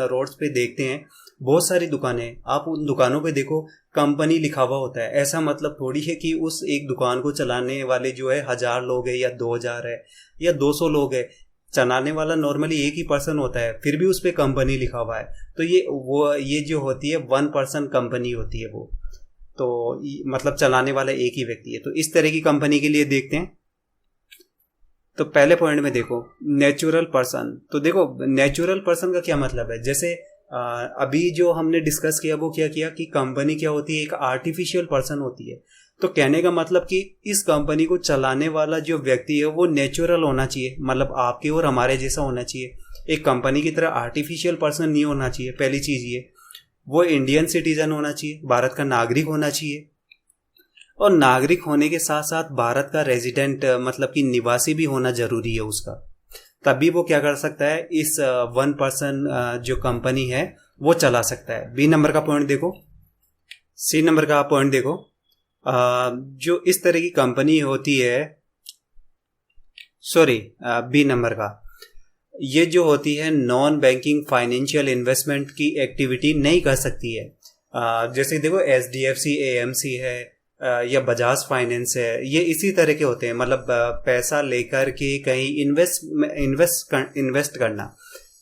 रोड्स पे देखते हैं बहुत सारी दुकानें, आप उन दुकानों पे देखो कंपनी लिखा हुआ होता है, ऐसा मतलब थोड़ी है कि उस एक दुकान को चलाने वाले जो है 1000 लोग हैं या 2000 है या 200 लोग है, चलाने वाला नॉर्मली एक ही पर्सन होता है, फिर भी उस पर कंपनी लिखा हुआ है। तो ये जो होती है 1% कंपनी होती है वो, तो मतलब चलाने वाला एक ही व्यक्ति है। तो इस तरह की कंपनी के लिए देखते हैं। तो पहले पॉइंट में देखो नेचुरल पर्सन, तो देखो नेचुरल पर्सन का क्या मतलब है, जैसे अभी जो हमने डिस्कस किया वो क्या किया कि कंपनी क्या होती है, एक आर्टिफिशियल पर्सन होती है। तो कहने का मतलब कि इस कंपनी को चलाने वाला जो व्यक्ति है वो नेचुरल होना चाहिए, मतलब आपके और हमारे जैसा होना चाहिए, एक कंपनी की तरह आर्टिफिशियल पर्सन नहीं होना चाहिए। पहली चीज़ ये, वो इंडियन सिटीजन होना चाहिए, भारत का नागरिक होना चाहिए, और नागरिक होने के साथ साथ भारत का रेजिडेंट मतलब कि निवासी भी होना जरूरी है उसका, तभी वो क्या कर सकता है, इस 1% जो कंपनी है वो चला सकता है। बी नंबर का पॉइंट देखो, सी नंबर का पॉइंट देखो, जो इस तरह की कंपनी होती है, सॉरी बी नंबर का, ये जो होती है नॉन बैंकिंग फाइनेंशियल इन्वेस्टमेंट की एक्टिविटी नहीं कर सकती है। जैसे देखो एचडीएफसी, एएमसी है या बजाज फाइनेंस है, ये इसी तरह के होते हैं, मतलब पैसा लेकर के कहीं इन्वेस्ट करना,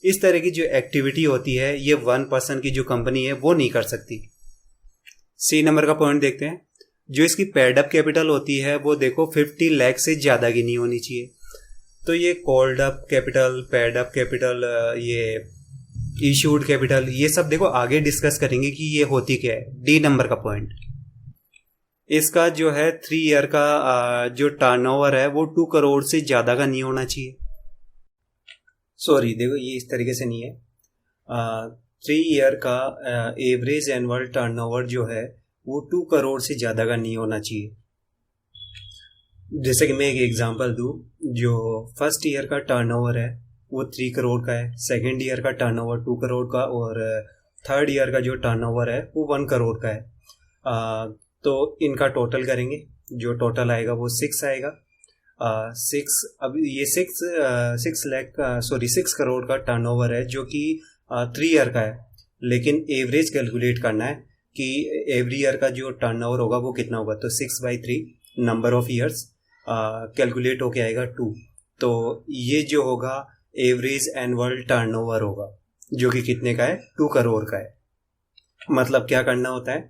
इस तरह की जो एक्टिविटी होती है ये 1% की जो कंपनी है वो नहीं कर सकती। सी नंबर का पॉइंट देखते हैं, जो इसकी पेड अप कैपिटल होती है वो देखो 50 लाख से ज़्यादा की नहीं होनी चाहिए। तो ये called up capital, paid up capital, ये इशूड कैपिटल, ये सब देखो आगे डिस्कस करेंगे कि ये होती क्या है। डी नंबर का पॉइंट, इसका जो है 3 ईयर का जो टर्नओवर है वो 2 करोड़ से ज़्यादा का नहीं होना चाहिए। सॉरी देखो ये इस तरीके से नहीं है, 3 ईयर का एवरेज एनुअल टर्नओवर जो है वो 2 करोड़ से ज़्यादा का नहीं होना चाहिए। जैसे कि मैं एक एग्जांपल दूं, जो फर्स्ट ईयर का टर्नओवर है वो 3 करोड़ का है, सेकेंड ईयर का टर्नओवर 2 करोड़ का, और थर्ड ईयर का जो टर्नओवर है वो 1 करोड़ का है। तो इनका टोटल करेंगे, जो टोटल आएगा वो 6 आएगा। 6, अब ये 6 करोड़ का टर्नओवर है जो कि 3 ईयर का है, लेकिन एवरेज कैलकुलेट करना है कि एवरी ईयर का जो टर्नओवर होगा वो कितना होगा। तो 6/3 नंबर ऑफ ईयर्स कैलकुलेट होके आएगा 2। तो ये जो होगा एवरेज एनुअल टर्नओवर होगा, जो कि कितने का है, 2 करोड़ का है। मतलब क्या करना होता है,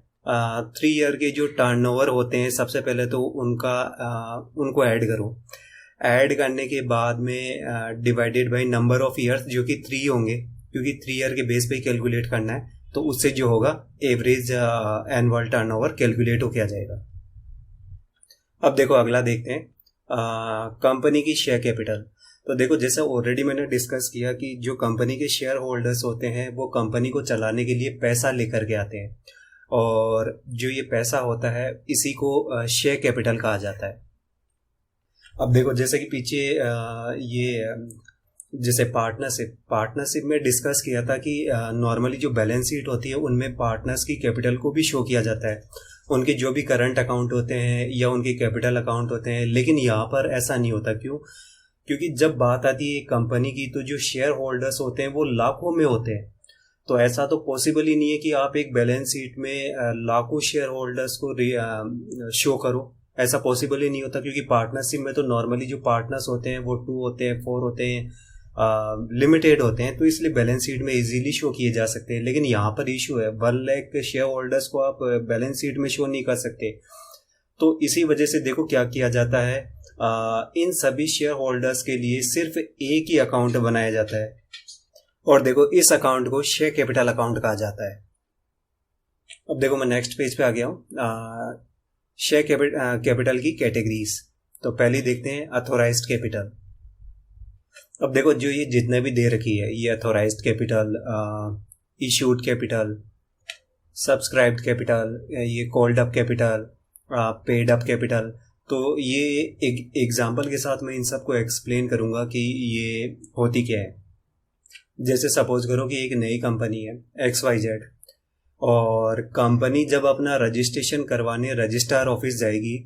3 ईयर के जो टर्नओवर होते हैं सबसे पहले तो उनको ऐड करो। ऐड करने के बाद में divided by number of years, जो कि 3 होंगे, क्योंकि 3 ईयर के बेस पे कैलकुलेट करना है। तो उससे जो होगा एवरेज एनुअल टर्नओवर कैलकुलेट होके आ जाएगा। अब देखो अगला देखते हैं, कंपनी की शेयर कैपिटल। तो देखो जैसा ऑलरेडी मैंने डिस्कस किया कि जो कंपनी के शेयर होल्डर्स होते हैं वो कंपनी को चलाने के लिए पैसा लेकर के आते हैं, और जो ये पैसा होता है इसी को शेयर कैपिटल कहा जाता है। अब देखो जैसे कि पीछे ये जैसे पार्टनरशिप में डिस्कस किया था कि नॉर्मली जो बैलेंस शीट होती है उनमें पार्टनर्स की कैपिटल को भी शो किया जाता है, उनके जो भी करंट अकाउंट होते हैं या उनके कैपिटल अकाउंट होते हैं। लेकिन यहाँ पर ऐसा नहीं होता। क्यों? क्योंकि जब बात आती है कंपनी की तो जो शेयर होल्डर्स होते हैं वो लाखों में होते हैं। तो ऐसा तो पॉसिबल ही नहीं है कि आप एक बैलेंस शीट में लाखों शेयर होल्डर्स को शो करो। ऐसा पॉसिबल ही नहीं होता, क्योंकि पार्टनरशिप में तो नॉर्मली जो पार्टनर्स होते हैं वो 2 होते हैं, 4 होते हैं, लिमिटेड होते हैं, तो इसलिए बैलेंस शीट में इजीली शो किए जा सकते हैं। लेकिन यहाँ पर इशू है, 1 लाख शेयर होल्डर्स को आप बैलेंस शीट में शो नहीं कर सकते। तो इसी वजह से देखो क्या किया जाता है, इन सभी शेयर होल्डर्स के लिए सिर्फ एक ही अकाउंट बनाया जाता है, और देखो इस अकाउंट को शेयर कैपिटल अकाउंट कहा जाता है। अब देखो मैं नेक्स्ट पेज पे आ गया हूँ, शेयर कैपिटल की कैटेगरीज। तो पहले देखते हैं अथोराइज्ड कैपिटल। अब देखो जो ये जितने भी दे रखी है, ये authorised capital, issued capital, subscribed capital, ये called up capital, paid up capital. तो ये एक एग्जांपल के साथ मैं इन सबको एक्सप्लेन करूंगा कि ये होती क्या है। जैसे सपोज करो कि एक नई कंपनी है XYZ, और कंपनी जब अपना रजिस्ट्रेशन करवाने रजिस्ट्रार ऑफिस जाएगी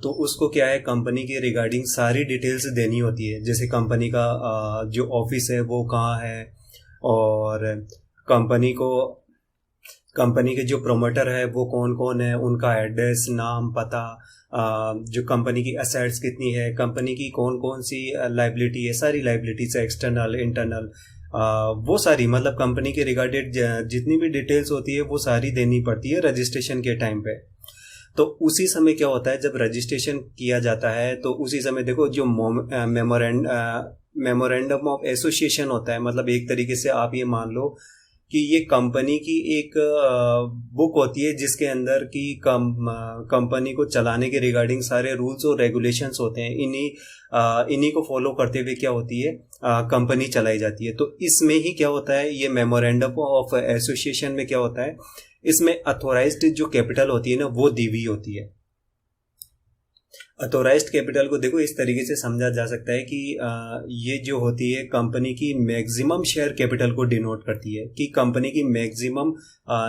तो उसको क्या है, कंपनी के रिगार्डिंग सारी डिटेल्स देनी होती है। जैसे कंपनी का जो ऑफिस है वो कहाँ है, और कंपनी के जो प्रोमोटर है वो कौन कौन है, उनका एड्रेस, नाम, पता, जो कंपनी की असेट्स कितनी है, कंपनी की कौन कौन सी लाइबिलिटी है, सारी लाइबिलिटीज है, एक्सटर्नल इंटरनल, वो सारी मतलब कंपनी के रिगार्डेड जितनी भी डिटेल्स होती है वो सारी देनी पड़ती है रजिस्ट्रेशन के टाइम पे। तो उसी समय क्या होता है, जब रजिस्ट्रेशन किया जाता है तो उसी समय देखो जो मेमोरेंडम ऑफ एसोसिएशन होता है, मतलब एक तरीके से आप ये मान लो कि ये कंपनी की एक बुक होती है जिसके अंदर की कंपनी को चलाने के रिगार्डिंग सारे रूल्स और रेगुलेशंस होते हैं। इन्हीं को फॉलो करते हुए क्या होती है, कंपनी चलाई जाती है। तो इसमें ही क्या होता है, ये मेमोरेंडम ऑफ एसोसिएशन में क्या होता है, इसमें अथोराइज्ड जो कैपिटल होती है ना वो दी हुई होती है। अथोराइज्ड कैपिटल को देखो इस तरीके से समझा जा सकता है कि ये जो होती है कंपनी की मैक्सिमम शेयर कैपिटल को डिनोट करती है, कि कंपनी की मैक्सिमम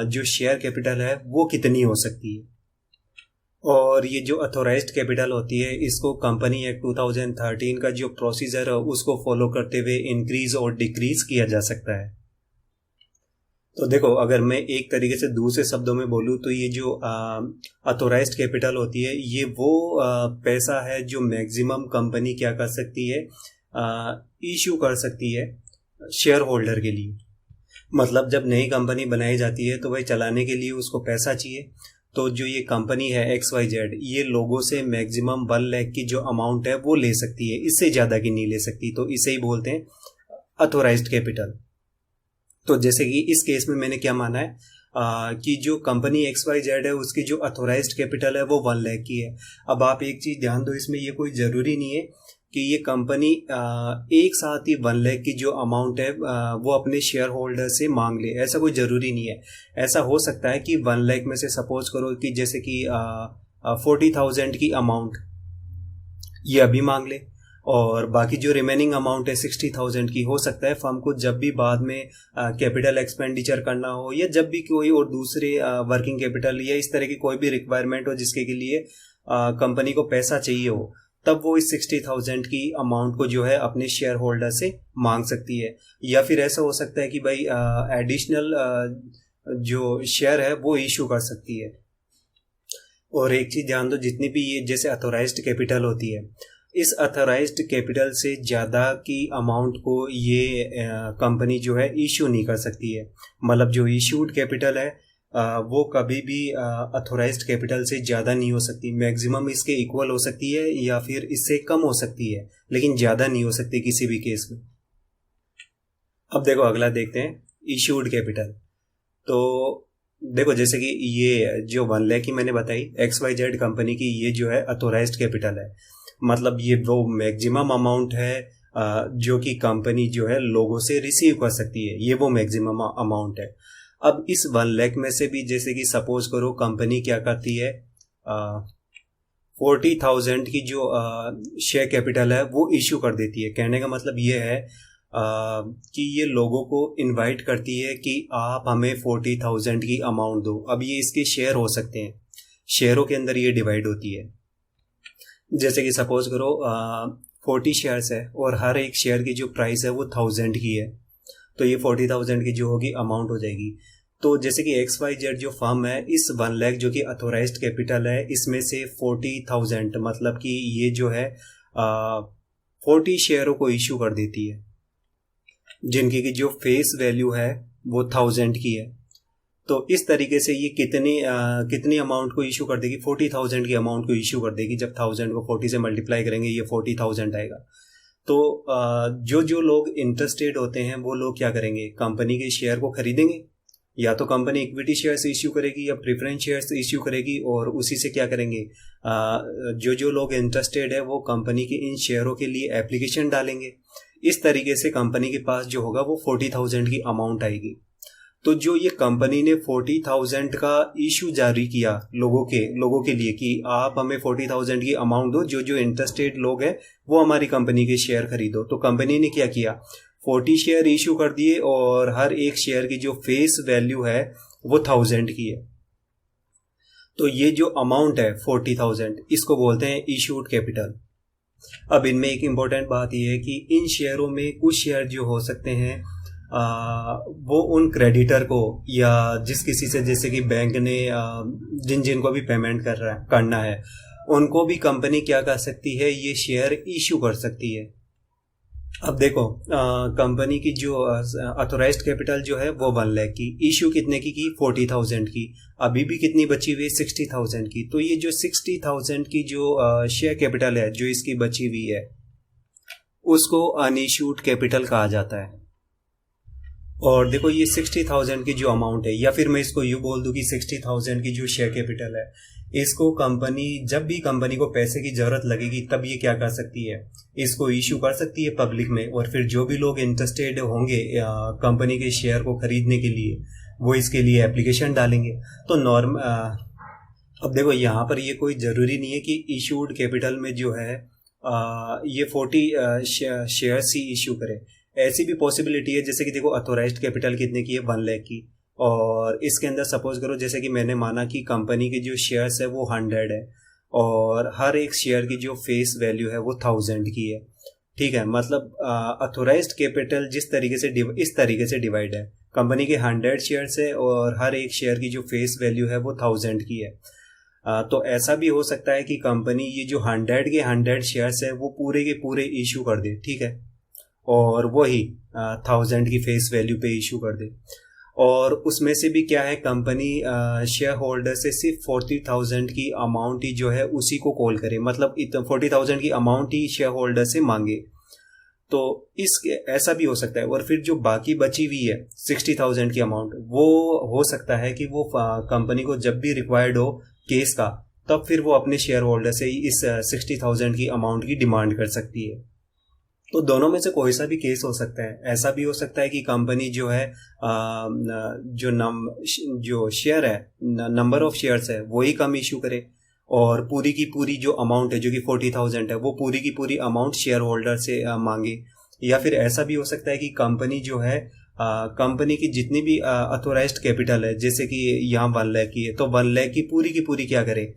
जो शेयर कैपिटल है वो कितनी हो सकती है। और ये जो अथोराइज्ड कैपिटल होती है इसको कंपनी एक्ट 2013 का जो प्रोसीजर है उसको फॉलो करते हुए इंक्रीज और डिक्रीज किया जा सकता है। तो देखो अगर मैं एक तरीके से दूसरे शब्दों में बोलूँ तो ये जो अथोराइज्ड कैपिटल होती है ये वो पैसा है जो मैक्सिमम कंपनी क्या कर सकती है, इशू कर सकती है शेयर होल्डर के लिए। मतलब जब नई कंपनी बनाई जाती है तो भाई चलाने के लिए उसको पैसा चाहिए। तो जो ये कंपनी है XYZ ये लोगों से मैक्सिमम 1 लाख की जो अमाउंट है वो ले सकती है, इससे ज़्यादा की नहीं ले सकती। तो इसे ही बोलते हैं अथोराइज्ड कैपिटल। तो जैसे कि इस केस में मैंने क्या माना है कि जो कंपनी XYZ है उसकी जो अथोराइज्ड कैपिटल है वो 1 लाख की है। अब आप एक चीज़ ध्यान दो, इसमें ये कोई ज़रूरी नहीं है कि ये कंपनी एक साथ ही 1 लाख की जो अमाउंट है वो अपने शेयर होल्डर से मांग ले। ऐसा कोई ज़रूरी नहीं है। ऐसा हो सकता है कि 1 लाख में से सपोज करो कि जैसे कि 40,000 की अमाउंट ये अभी मांग ले, और बाकी जो रिमेनिंग अमाउंट है 60,000 की, हो सकता है फर्म को जब भी बाद में कैपिटल एक्सपेंडिचर करना हो, या जब भी कोई और दूसरे वर्किंग कैपिटल या इस तरह की कोई भी रिक्वायरमेंट हो जिसके के लिए कंपनी को पैसा चाहिए हो, तब वो इस 60,000 की अमाउंट को जो है अपने शेयर होल्डर से मांग सकती है। या फिर ऐसा हो सकता है कि भाई एडिशनल जो शेयर है वो इशू कर सकती है। और एक चीज़ ध्यान दो, जितनी भी ये जैसे अथोराइज्ड कैपिटल होती है, इस अथोराइज्ड कैपिटल से ज़्यादा की अमाउंट को ये कंपनी जो है इशू नहीं कर सकती है। मतलब जो इशूड कैपिटल है वो कभी भी अथोराइज्ड कैपिटल से ज़्यादा नहीं हो सकती। मैक्सिमम इसके इक्वल हो सकती है या फिर इससे कम हो सकती है, लेकिन ज़्यादा नहीं हो सकती किसी भी केस में। अब देखो अगला देखते हैं, इशूड कैपिटल। तो देखो जैसे कि ये जो 1 लाख की मैंने बताई XYZ कंपनी की, ये जो है अथोराइज्ड कैपिटल है। मतलब ये वो मैक्सिमम अमाउंट है जो कि कंपनी जो है लोगों से रिसीव कर सकती है, ये वो मैक्सिमम अमाउंट है। अब इस 1 लाख में से भी जैसे कि सपोज करो कंपनी क्या करती है, 40,000 की जो शेयर कैपिटल है वो इशू कर देती है। कहने का मतलब ये है कि ये लोगों को इनवाइट करती है कि आप हमें 40,000 की अमाउंट दो। अब ये इसके शेयर हो सकते हैं, शेयरों के अंदर ये डिवाइड होती है। जैसे कि सपोज करो 40 शेयर्स है और हर एक शेयर की जो प्राइस है वो 1000 की है, तो ये 40,000 की जो होगी अमाउंट हो जाएगी। तो जैसे कि XYZ जो फर्म है, इस 1 लाख जो कि अथोराइज्ड कैपिटल है, इसमें से 40,000 मतलब कि ये जो है 40 शेयरों को इशू कर देती है, जिनकी की जो फेस वैल्यू है वो 1000 की है। तो इस तरीके से ये कितनी अमाउंट को इशू कर देगी, 40,000 की अमाउंट को इशू कर देगी। जब 1000 को 40 से मल्टीप्लाई करेंगे ये 40,000 आएगा। तो जो लोग इंटरेस्टेड होते हैं वो लोग क्या करेंगे, कंपनी के शेयर को खरीदेंगे। या तो कंपनी इक्विटी शेयर्स इश्यू करेगी या प्रेफरेंस शेयर्स इश्यू करेगी, और उसी से क्या करेंगे, जो लोग इंटरेस्टेड है वो कंपनी के इन शेयरों के लिए एप्लीकेशन डालेंगे। इस तरीके से कंपनी के पास जो होगा वो 40,000 की अमाउंट आएगी। तो जो ये कंपनी ने 40,000 का इशू जारी किया लोगों के लिए कि आप हमें 40,000 की अमाउंट दो, जो इंटरेस्टेड लोग हैं वो हमारी कंपनी के शेयर खरीदो। तो कंपनी ने क्या किया, 40 शेयर इशू कर दिए और हर एक शेयर की जो फेस वैल्यू है वो 1000 की है। तो ये जो अमाउंट है 40,000, इसको बोलते हैं इशूड कैपिटल। अब इनमें एक इम्पोर्टेंट बात यह है कि इन शेयरों में कुछ शेयर जो हो सकते हैं वो उन क्रेडिटर को या जिस किसी से, जैसे कि बैंक ने जिनको भी पेमेंट करना है, उनको भी कंपनी क्या कर सकती है, ये शेयर इशू कर सकती है। अब देखो कंपनी की जो अथोराइज्ड कैपिटल जो है वो 1 लाख की, इशू कितने की 40,000 की, अभी भी कितनी बची हुई 60,000 की। तो ये जो 60,000 की जो शेयर कैपिटल है जो इसकी बची हुई है उसको अनइश्यूड कैपिटल कहा जाता है। और देखो ये 60,000 की जो अमाउंट है, या फिर मैं इसको यूँ बोल दूं कि 60,000 की जो शेयर कैपिटल है, इसको कंपनी जब भी कंपनी को पैसे की ज़रूरत लगेगी तब ये क्या कर सकती है, इसको इशू कर सकती है पब्लिक में। और फिर जो भी लोग इंटरेस्टेड होंगे कंपनी के शेयर को खरीदने के लिए वो इसके लिए एप्लीकेशन डालेंगे। तो अब देखो यहाँ पर ये कोई ज़रूरी नहीं है कि इशूड कैपिटल में जो है ये 40 शेयर्स ही इशू करे। ऐसी भी पॉसिबिलिटी है, जैसे कि देखो अथोराइज्ड कैपिटल कितने की है 1 लाख की, और इसके अंदर सपोज करो जैसे कि मैंने माना कि कंपनी के जो शेयर्स है वो 100 है और हर एक शेयर की जो फेस वैल्यू है वो 1000 की है। ठीक है, मतलब अथोराइज्ड कैपिटल इस तरीके से डिवाइड है। कंपनी के 100 शेयर्स है और हर एक शेयर की जो फेस वैल्यू है वो 1000 की है। तो ऐसा भी हो सकता है कि कंपनी ये जो 100 के 100 शेयर्स है वो पूरे के पूरे इशू कर दे, ठीक है, और वही 1000 की फेस वैल्यू पे इशू कर दे। और उसमें से भी क्या है, कंपनी शेयर होल्डर से सिर्फ 40,000 की अमाउंट ही जो है उसी को कॉल करे, मतलब 40,000 की अमाउंट ही शेयर होल्डर से मांगे। तो ऐसा भी हो सकता है। और फिर जो बाकी बची हुई है 60,000 की अमाउंट, वो हो सकता है कि वो कंपनी को जब भी रिक्वायर्ड हो केस का, तब फिर वो अपने शेयर होल्डर से इस 60,000 की अमाउंट की डिमांड कर सकती है। तो दोनों में से कोई सा भी केस हो सकता है। ऐसा भी हो सकता है कि कंपनी जो है जो शेयर है, नंबर ऑफ शेयर्स है, वही कम इशू करे और पूरी की पूरी जो अमाउंट है जो कि 40,000 है वो पूरी की पूरी अमाउंट शेयर होल्डर से मांगे। या फिर ऐसा भी हो सकता है कि कंपनी जो है कंपनी की जितनी भी अथोराइज्ड कैपिटल है, जैसे कि यहाँ 1 लाख की है, तो 1 लाख की पूरी क्या करे,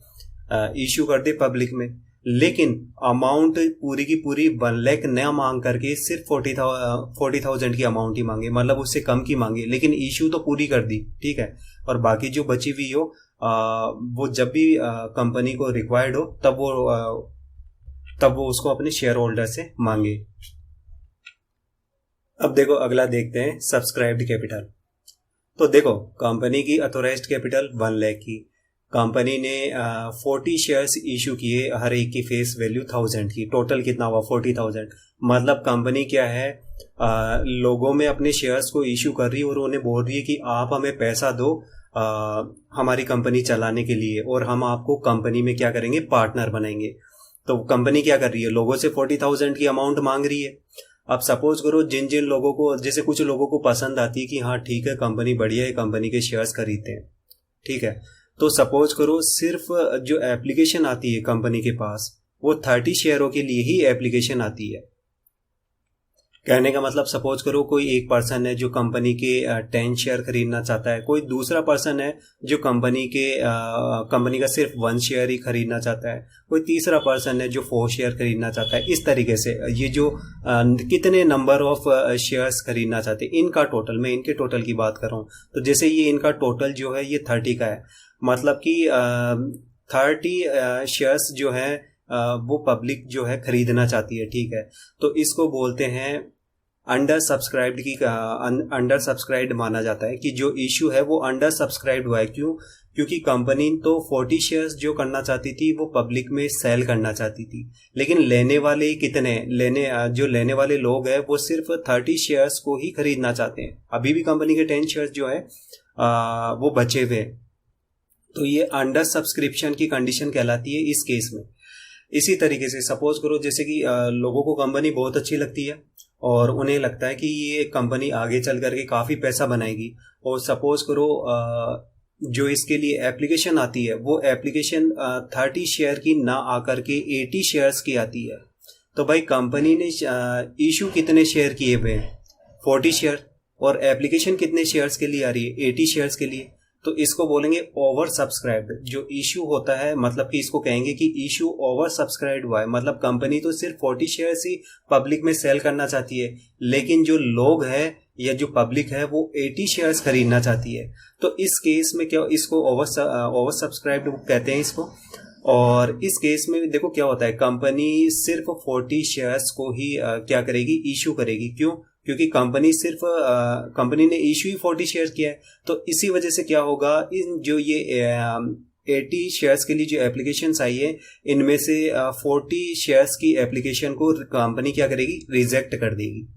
इशू कर दे पब्लिक में। लेकिन अमाउंट पूरी की पूरी 1 लाख न मांग करके सिर्फ 40,000 की अमाउंट ही मांगे, मतलब उससे कम की मांगे, लेकिन इशू तो पूरी कर दी, ठीक है। और बाकी जो बची हुई हो वो जब भी कंपनी को रिक्वायर्ड हो तब वो उसको अपने शेयर होल्डर से मांगे। अब देखो अगला देखते हैं सब्सक्राइब्ड कैपिटल। तो देखो कंपनी की अथोराइज्ड कैपिटल 1 लाख की, कंपनी ने 40 शेयर्स इशू किए, हर एक की फेस वैल्यू 1000 की, टोटल कितना हुआ 40,000। मतलब कंपनी क्या है, लोगों में अपने शेयर्स को इशू कर रही है और उन्हें बोल रही है कि आप हमें पैसा दो हमारी कंपनी चलाने के लिए और हम आपको कंपनी में क्या करेंगे, पार्टनर बनाएंगे। तो कंपनी क्या कर रही है, लोगों से 40,000 की अमाउंट मांग रही है। अब सपोज करो जिन जिन लोगों को, जैसे कुछ लोगों को पसंद आती है कि हाँ ठीक है कंपनी बढ़िया है, कंपनी के शेयर्स खरीदते हैं, ठीक है। तो सपोज करो सिर्फ जो एप्लीकेशन आती है कंपनी के पास वो 30 शेयरों के लिए ही एप्लीकेशन आती है। कहने का मतलब सपोज करो कोई एक पर्सन है जो कंपनी के 10 शेयर खरीदना चाहता है, कोई दूसरा पर्सन है जो कंपनी का सिर्फ 1 शेयर ही खरीदना चाहता है, कोई तीसरा पर्सन है जो 4 शेयर खरीदना चाहता है। इस तरीके से ये जो कितने नंबर ऑफ शेयर्स खरीदना चाहते हैं, इनका टोटल, मैं इनके टोटल की बात कर रहा हूँ। तो जैसे ये इनका टोटल जो है ये 30 का है, मतलब कि 30 शेयर्स जो है वो पब्लिक जो है खरीदना चाहती है, ठीक है। तो इसको बोलते हैं अंडर सब्सक्राइब्ड माना जाता है कि जो इशू है वो अंडर सब्सक्राइब्ड हुआ है। क्यों? क्योंकि कंपनी तो 40 शेयर्स जो करना चाहती थी वो पब्लिक में सेल करना चाहती थी, लेकिन लेने वाले लेने वाले लोग हैं वो सिर्फ 30 शेयर्स को ही खरीदना चाहते हैं। अभी भी कंपनी के 10 शेयर्स जो है वो बचे हुए हैं। तो ये अंडर सब्सक्रिप्शन की कंडीशन कहलाती है इस केस में। इसी तरीके से सपोज करो जैसे कि लोगों को कंपनी बहुत अच्छी लगती है और उन्हें लगता है कि ये कंपनी आगे चल करके काफ़ी पैसा बनाएगी, और सपोज करो जो इसके लिए एप्लीकेशन आती है वो एप्लीकेशन 30 शेयर की ना आकर के 80 शेयर्स की आती है। तो भाई कंपनी ने इशू कितने शेयर किए हुए हैं, 40 शेयर, और एप्लीकेशन कितने शेयर्स के लिए आ रही है, 80 शेयर्स के लिए। तो इसको बोलेंगे ओवर सब्सक्राइब्ड। जो इशू होता है मतलब कि इसको कहेंगे कि इशू ओवर सब्सक्राइब्ड हुआ है, मतलब कंपनी तो सिर्फ 40 शेयर्स ही पब्लिक में सेल करना चाहती है, लेकिन जो लोग है या जो पब्लिक है वो 80 शेयर्स खरीदना चाहती है। तो इस केस में क्या, इसको ओवर सब्सक्राइब्ड कहते हैं इसको। और इस केस में देखो क्या होता है, कंपनी सिर्फ 40 शेयर्स को ही क्या करेगी, इशू करेगी। क्यों? क्योंकि कंपनी ने इशू ही 40 शेयर किया है। तो इसी वजह से क्या होगा, इन जो ये 80 शेयर्स के लिए जो एप्लीकेशंस आई है इनमें से 40 शेयर्स की एप्लीकेशन को कंपनी क्या करेगी, रिजेक्ट कर देगी।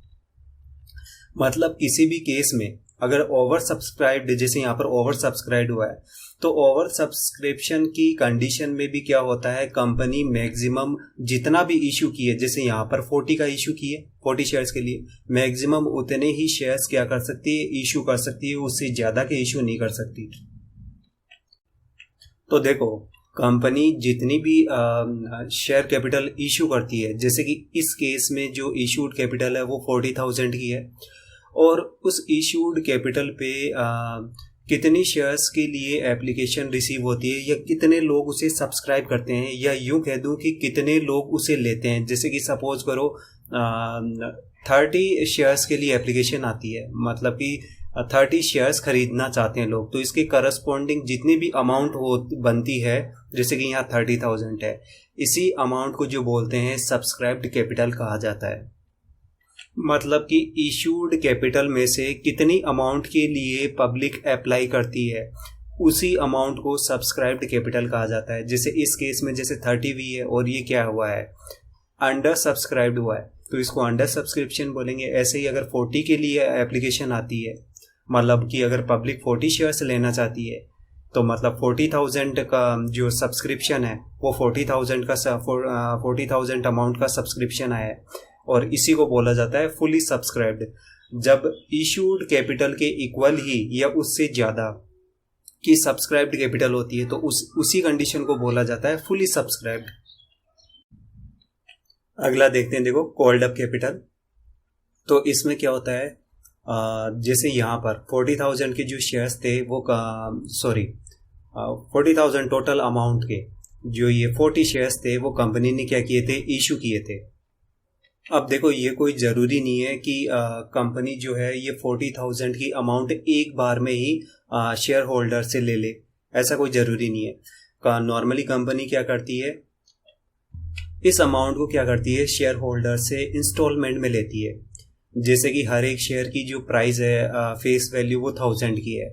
मतलब किसी भी केस में अगर ओवर सब्सक्राइब्ड, जैसे यहाँ पर ओवर सब्सक्राइब्ड हुआ है, तो ओवर सब्सक्रिप्शन की कंडीशन में भी क्या होता है, कंपनी मैक्सिमम जितना भी इशू किए, जैसे यहाँ पर 40 का इशू किए 40 शेयर्स के लिए, मैक्सिमम उतने ही शेयर्स क्या कर सकती है, इशू कर सकती है, उससे ज्यादा के इशू नहीं कर सकती। तो देखो कंपनी जितनी भी शेयर कैपिटल इशू करती है, जैसे कि इस केस में जो इशूड कैपिटल है वो 40,000 की है, और उस इशूड कैपिटल पे कितनी शेयर्स के लिए एप्लीकेशन रिसीव होती है या कितने लोग उसे सब्सक्राइब करते हैं, या यूं कह दूं कि कितने लोग उसे लेते हैं। जैसे कि सपोज करो 30 शेयर्स के लिए एप्लीकेशन आती है, मतलब कि 30 शेयर्स खरीदना चाहते हैं लोग, तो इसके करस्पॉन्डिंग जितनी भी अमाउंट बनती है, जैसे कि यहाँ 30,000 है, इसी अमाउंट को जो बोलते हैं सब्सक्राइब्ड कैपिटल कहा जाता है। मतलब कि इशूड कैपिटल में से कितनी अमाउंट के लिए पब्लिक अप्लाई करती है उसी अमाउंट को सब्सक्राइब्ड कैपिटल कहा जाता है। जैसे इस केस में जैसे 30 भी है और ये क्या हुआ है, अंडर सब्सक्राइब्ड हुआ है, तो इसको अंडर सब्सक्रिप्शन बोलेंगे। ऐसे ही अगर 40 के लिए एप्लीकेशन आती है, मतलब कि अगर पब्लिक 40 शेयर्स लेना चाहती है तो मतलब 40,000 का जो सब्सक्रिप्शन है वो 40,000 अमाउंट का सब्सक्रिप्शन आया है, और इसी को बोला जाता है फुली सब्सक्राइब्ड। जब इशूड कैपिटल के इक्वल ही या उससे ज़्यादा की सब्सक्राइब्ड कैपिटल होती है तो उसी कंडीशन को बोला जाता है फुली सब्सक्राइब्ड। अगला देखते हैं, देखो कॉल्ड अप कैपिटल। तो इसमें क्या होता है, जैसे यहाँ पर 40,000 के जो शेयर्स थे वो 40,000 टोटल अमाउंट के जो ये 40 शेयर्स थे वो कंपनी ने क्या किए थे, इशू किए थे। अब देखो ये कोई ज़रूरी नहीं है कि कंपनी जो है ये 40,000 की अमाउंट एक बार में ही शेयर होल्डर से ले ले, ऐसा कोई ज़रूरी नहीं है। नॉर्मली कंपनी क्या करती है, इस अमाउंट को क्या करती है, शेयर होल्डर से इंस्टॉलमेंट में लेती है। जैसे कि हर एक शेयर की जो प्राइस है फेस वैल्यू वो 1000 की है,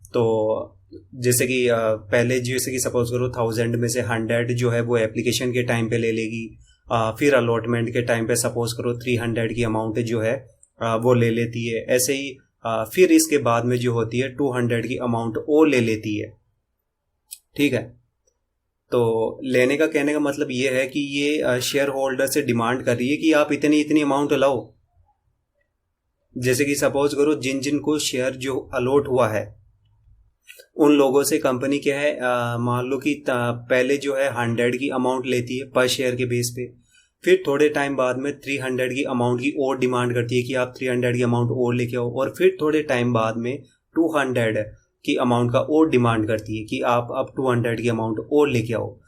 तो जैसे कि पहले जैसे कि सपोज करो 1000 में से 100 जो है वो एप्लीकेशन के टाइम पे ले लेगी, फिर अलॉटमेंट के टाइम पे सपोज करो 300 की अमाउंट जो है वो ले लेती है। ऐसे ही फिर इसके बाद में जो होती है 200 की अमाउंट वो ले लेती है। ठीक है, तो लेने का कहने का मतलब ये है कि ये शेयर होल्डर से डिमांड कर रही है कि आप इतनी इतनी अमाउंट लाओ। जैसे कि सपोज करो जिन जिन को शेयर जो अलॉट हुआ है उन लोगों से कंपनी क्या है, मान लो कि पहले जो है 100 की अमाउंट लेती है पर शेयर के बेस पे, फिर थोड़े टाइम बाद में 300 की अमाउंट की और डिमांड करती है कि आप 300 की अमाउंट और लेके आओ, और फिर थोड़े टाइम बाद में 200 की अमाउंट का और डिमांड करती है कि आप अब 200 की अमाउंट और लेके आओ।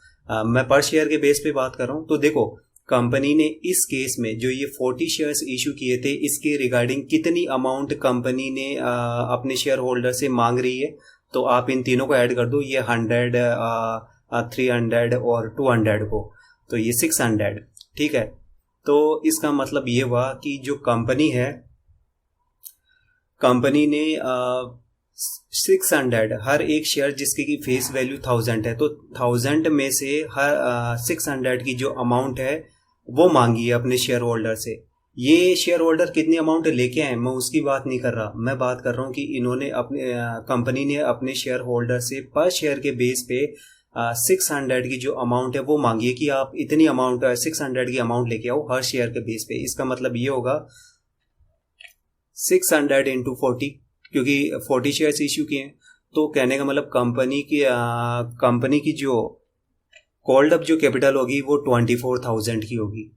मैं पर शेयर के बेस पे बात कर रहा हूँ। तो देखो कंपनी ने इस केस में जो ये 40 शेयर्स इशू किए थे इसके रिगार्डिंग कितनी अमाउंट कंपनी ने अपने शेयर होल्डर से मांग रही है, तो आप इन तीनों को ऐड कर दो, ये 100, 300 और 200 को, तो ये 600। ठीक है, तो इसका मतलब ये हुआ कि जो कंपनी है, कंपनी ने 600 हर एक शेयर जिसकी की फेस वैल्यू 1000 है, तो 1000 में से हर 600 की जो अमाउंट है वो मांगी है अपने शेयर होल्डर से। ये शेयर होल्डर कितनी अमाउंट लेके आए मैं उसकी बात नहीं कर रहा, मैं बात कर रहा हूँ कि इन्होंने अपने कंपनी ने अपने शेयर होल्डर से पर शेयर के बेस पे 600 की जो अमाउंट है वो मांगी है कि आप इतनी अमाउंट 600 की अमाउंट लेके आओ हर शेयर के बेस पे। इसका मतलब ये होगा 600 इंटू 40, क्योंकि 40 शेयर्स इश्यू किए हैं, तो कहने का मतलब कंपनी की जो कॉल्ड अप जो कैपिटल होगी वो 24,000 की होगी।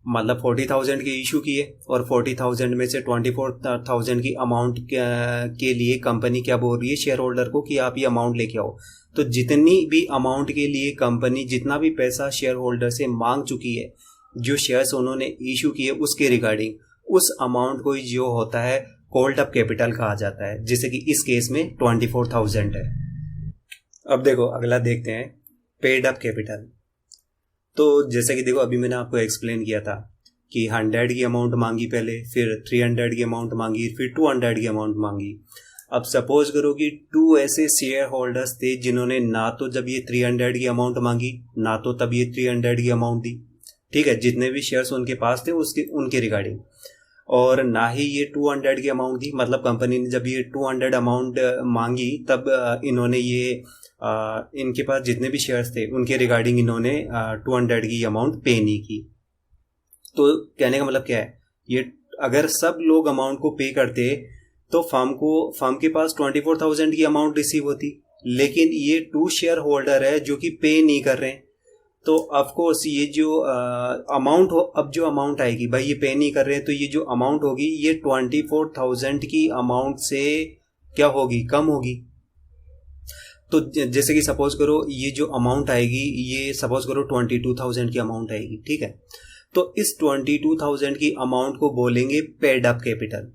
मतलब 40,000 की इशू किए और 40,000 में से 24,000 की अमाउंट के लिए कंपनी क्या बोल रही है शेयर होल्डर को कि आप ये अमाउंट लेके आओ। तो जितनी भी अमाउंट के लिए कंपनी जितना भी पैसा शेयर होल्डर से मांग चुकी है, जो शेयर्स उन्होंने इशू किए उसके रिगार्डिंग, उस अमाउंट को जो होता है कॉल्ड अप कैपिटल कहा जाता है, जैसे कि इस केस में 24,000 है। अब देखो अगला देखते हैं पेड अप कैपिटल। तो जैसे कि देखो अभी मैंने आपको एक्सप्लेन किया था कि 100 की अमाउंट मांगी पहले, फिर 300 की अमाउंट मांगी, फिर 200 की अमाउंट मांगी। अब सपोज करो कि 2 ऐसे शेयर होल्डर्स थे जिन्होंने ना तो जब ये 300 की अमाउंट मांगी ना तो तब ये 300 की अमाउंट दी। ठीक है, जितने भी शेयर्स उनके पास थे उनके रिगार्डिंग, और ना ही ये 200 की अमाउंट दी। मतलब कंपनी ने जब ये 200 अमाउंट मांगी तब इन्होंने ये इनके पास जितने भी शेयर्स थे उनके रिगार्डिंग इन्होंने 200 की अमाउंट पे नहीं की। तो कहने का मतलब क्या है, ये अगर सब लोग अमाउंट को पे करते तो फर्म के पास 24,000 की अमाउंट रिसीव होती, लेकिन ये 2 शेयर होल्डर है जो कि पे नहीं कर रहे हैं। तो ऑफकोर्स ये जो अमाउंट हो, अब जो अमाउंट आएगी भाई ये पे नहीं कर रहे हैं, तो ये जो अमाउंट होगी ये 24,000 की अमाउंट से क्या होगी, कम होगी। तो जैसे कि सपोज करो ये जो अमाउंट आएगी ये सपोज करो 22,000 की अमाउंट आएगी। ठीक है, तो इस 22,000 की अमाउंट को बोलेंगे पेड अप कैपिटल।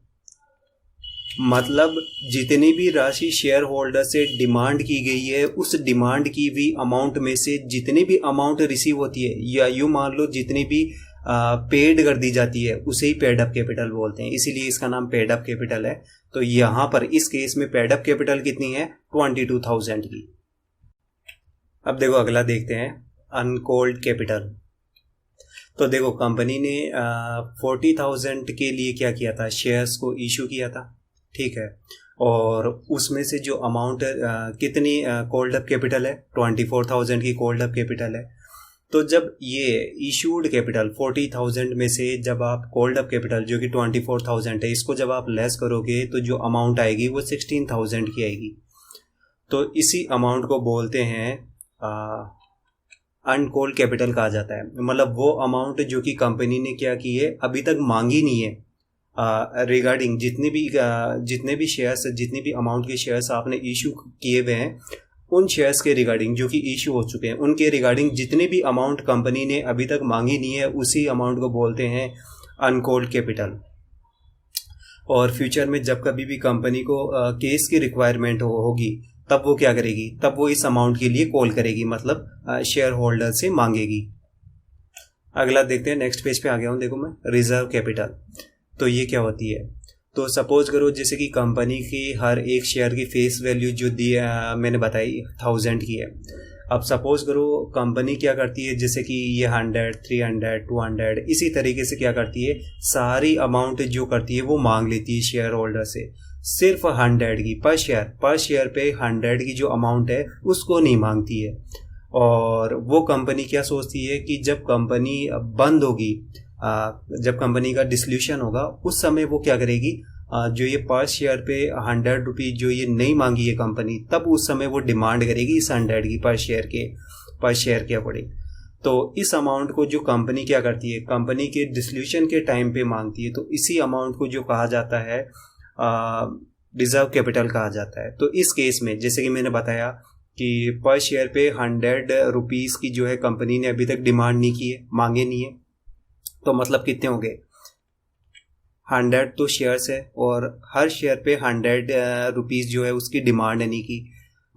मतलब जितनी भी राशि शेयर होल्डर से डिमांड की गई है उस डिमांड की हुई अमाउंट में से जितनी भी अमाउंट रिसीव होती है, या यूँ मान लो जितनी भी पेड कर दी जाती है उसे ही पेड अप कैपिटल बोलते हैं, इसीलिए इसका नाम पेड अप कैपिटल है। तो यहाँ पर इस केस में पेड अप कैपिटल कितनी है, 22,000 की। अब देखो अगला देखते हैं अनकॉल्ड कैपिटल। तो देखो कंपनी ने 40,000 के लिए क्या किया था, शेयर्स को इशू किया था। ठीक है, और उसमें से जो अमाउंट कितनी कोल्ड अप कैपिटल है, 24,000 की कोल्ड अप कैपिटल है। तो जब ये इशूड कैपिटल 40,000 में से जब आप कोल्ड अप कैपिटल जो कि 24,000 है, इसको जब आप लेस करोगे तो जो अमाउंट आएगी वो 16,000 की आएगी। तो इसी अमाउंट को बोलते हैं अनकोल्ड कैपिटल कहा जाता है। मतलब वो अमाउंट जो कि कंपनी ने क्या की है, अभी तक मांगी नहीं है रिगार्डिंग जितने भी शेयर्स, जितनी भी अमाउंट के शेयर्स आपने इशू किए हुए हैं, उन शेयर्स के रिगार्डिंग जो कि इशू हो चुके हैं, उनके रिगार्डिंग जितने भी अमाउंट कंपनी ने अभी तक मांगी नहीं है, उसी अमाउंट को बोलते हैं अनकोल्ड कैपिटल। और फ्यूचर में जब कभी भी कंपनी को केस की रिक्वायरमेंट होगी, तब वो क्या करेगी, तब वो इस अमाउंट के लिए कॉल करेगी, मतलब शेयर होल्डर से मांगेगी। अगला देखते हैं, नेक्स्ट पेज पे आ गया हूँ, देखो मैं, रिजर्व कैपिटल। तो ये क्या होती है, तो सपोज करो जैसे कि कंपनी की हर एक शेयर की फेस वैल्यू जो दी मैंने बताई 1000 की है। अब सपोज करो कंपनी क्या करती है, जैसे कि ये 100, 300, 200 इसी तरीके से क्या करती है, सारी अमाउंट जो करती है वो मांग लेती है शेयर होल्डर से। सिर्फ 100 की पर शेयर पे 100 की जो अमाउंट है उसको नहीं मांगती है। और वो कंपनी क्या सोचती है कि जब कंपनी बंद होगी, जब कंपनी का डिसल्यूशन होगा, उस समय वो क्या करेगी, जो ये पर शेयर पे 100 रुपीज जो ये नहीं मांगी है कंपनी, तब उस समय वो डिमांड करेगी इस 100 की पर शेयर के अकॉर्डिंग। तो इस अमाउंट को जो कंपनी क्या करती है, कंपनी के डिसल्यूशन के टाइम पे मांगती है। तो इसी अमाउंट को जो कहा जाता है रिजर्व कैपिटल कहा जाता है। तो इस केस में जैसे कि मैंने बताया कि पर शेयर पे 100 रुपीज़ की जो है कंपनी ने अभी तक डिमांड नहीं की है, मांगे नहीं है। तो मतलब कितने हो गए, 100 तो शेयर्स है और हर शेयर पे 100 रुपीज़ जो है उसकी डिमांड नहीं की,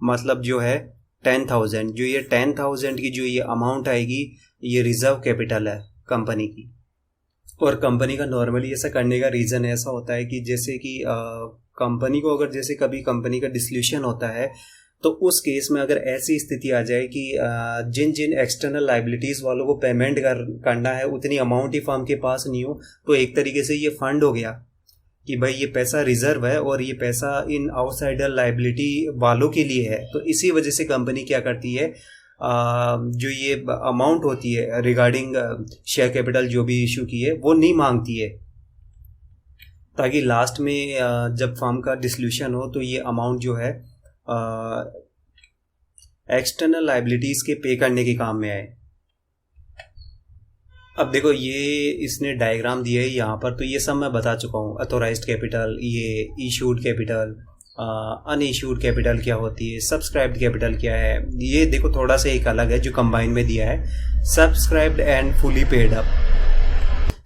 मतलब जो है 10,000। जो ये 10,000 की जो ये अमाउंट आएगी, ये रिजर्व कैपिटल है कंपनी की। और कंपनी का नॉर्मली ऐसा करने का रीज़न ऐसा होता है कि जैसे कि कंपनी को अगर जैसे कभी कंपनी का डिसल्यूशन होता है, तो उस केस में अगर ऐसी स्थिति आ जाए कि जिन जिन एक्सटर्नल लाइबिलिटीज़ वालों को पेमेंट करना है उतनी अमाउंट ही फर्म के पास नहीं हो, तो एक तरीके से ये फंड हो गया कि भाई ये पैसा रिजर्व है और ये पैसा इन आउटसाइडर लाइबिलिटी वालों के लिए है। तो इसी वजह से कंपनी क्या करती है, जो ये अमाउंट होती है रिगार्डिंग शेयर कैपिटल जो भी इशू की है वो नहीं मांगती है, ताकि लास्ट में जब फर्म का डिसल्यूशन हो तो ये अमाउंट जो है एक्सटर्नल लाइबिलिटीज़ के पे करने के काम में आए। अब देखो ये इसने डायग्राम दिया है यहाँ पर, तो ये सब मैं बता चुका हूँ। अथोराइज्ड कैपिटल, ये इशूड कैपिटल, अनइशूड कैपिटल क्या होती है, सब्सक्राइब्ड कैपिटल क्या है, ये देखो थोड़ा सा एक अलग है जो कंबाइन में दिया है, subscribed and fully paid up.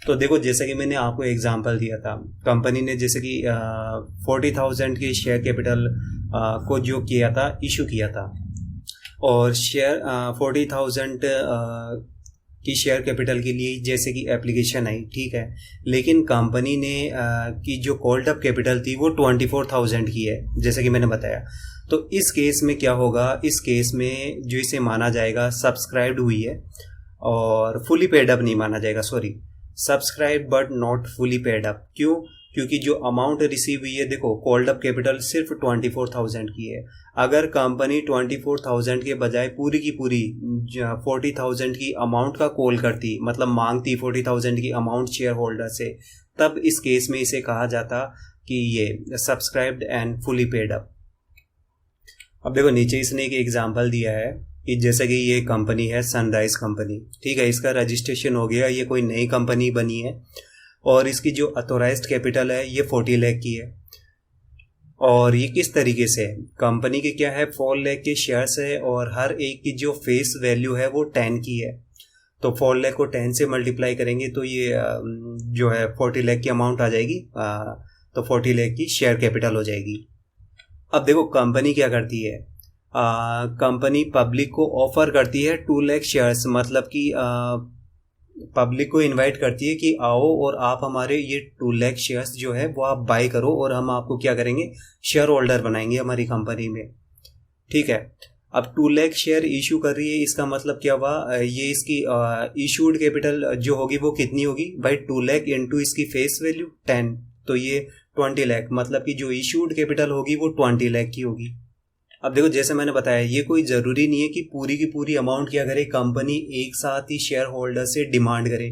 तो देखो जैसे कि मैंने आपको एग्जांपल दिया था, कंपनी ने जैसे कि 40,000 के शेयर कैपिटल को जो किया था, इशू किया था, और शेयर 40,000 की शेयर कैपिटल के लिए जैसे कि एप्लीकेशन आई, ठीक है, लेकिन कंपनी ने की जो कॉल्ड अप कैपिटल थी वो 24,000 की है, जैसे कि मैंने बताया। तो इस केस में क्या होगा, इस केस में जो इसे माना जाएगा सब्सक्राइब्ड हुई है और फुली पेड अप नहीं माना जाएगा, sorry, subscribe but not fully paid up. क्यों? क्योंकि जो अमाउंट रिसीव हुई है, देखो कॉल्ड अप कैपिटल सिर्फ 24,000 की है। अगर कंपनी 24,000 के बजाय पूरी की पूरी 40,000 की अमाउंट का कॉल करती, मतलब मांगती 40,000 की अमाउंट शेयर होल्डर से, तब इस केस में इसे कहा जाता कि ये subscribed and fully paid up. अब देखो नीचे इसने एक एग्जाम्पल दिया है कि जैसे कि ये कंपनी है सनराइज कंपनी, ठीक है, इसका रजिस्ट्रेशन हो गया, ये कोई नई कंपनी बनी है और इसकी जो अथोराइज्ड कैपिटल है ये 40 लाख की है। और ये किस तरीके से, कंपनी के क्या है 4 लाख के शेयर्स है और हर एक की जो फेस वैल्यू है वो 10 की है। तो 4 लाख को 10 से मल्टीप्लाई करेंगे तो ये जो है 40 लाख की अमाउंट आ जाएगी, तो 40 लाख की शेयर कैपिटल हो जाएगी। अब देखो कंपनी क्या करती है, कंपनी पब्लिक को ऑफर करती है 2 लाख शेयर्स, मतलब कि पब्लिक को इनवाइट करती है कि आओ और आप हमारे ये 2 लाख शेयर्स जो है वो आप बाई करो और हम आपको क्या करेंगे, शेयर होल्डर बनाएंगे हमारी कंपनी में, ठीक है। अब 2 लाख शेयर इशू कर रही है, इसका मतलब क्या हुआ, ये इसकी इशूड कैपिटल जो होगी वो कितनी होगी भाई, 2 लाख इंटू इसकी फेस वैल्यू 10, तो ये 20 लाख, मतलब कि जो इशूड कैपिटल होगी वो 20 लाख की होगी। अब देखो जैसे मैंने बताया, ये कोई ज़रूरी नहीं है कि पूरी की पूरी अमाउंट क्या करे कंपनी एक साथ ही शेयर होल्डर से डिमांड करे।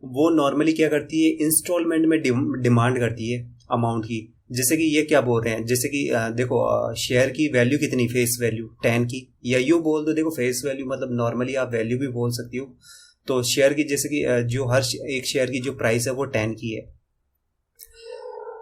वो नॉर्मली क्या करती है, इंस्टॉलमेंट में डिमांड करती है अमाउंट की। जैसे कि ये क्या बोल रहे हैं, जैसे कि देखो शेयर की वैल्यू कितनी, फेस वैल्यू 10 की, या यूँ बोल दो, देखो फेस वैल्यू मतलब नॉर्मली आप वैल्यू भी बोल सकती हो। तो शेयर की जैसे कि जो हर एक शेयर की जो प्राइस है वो 10 की है,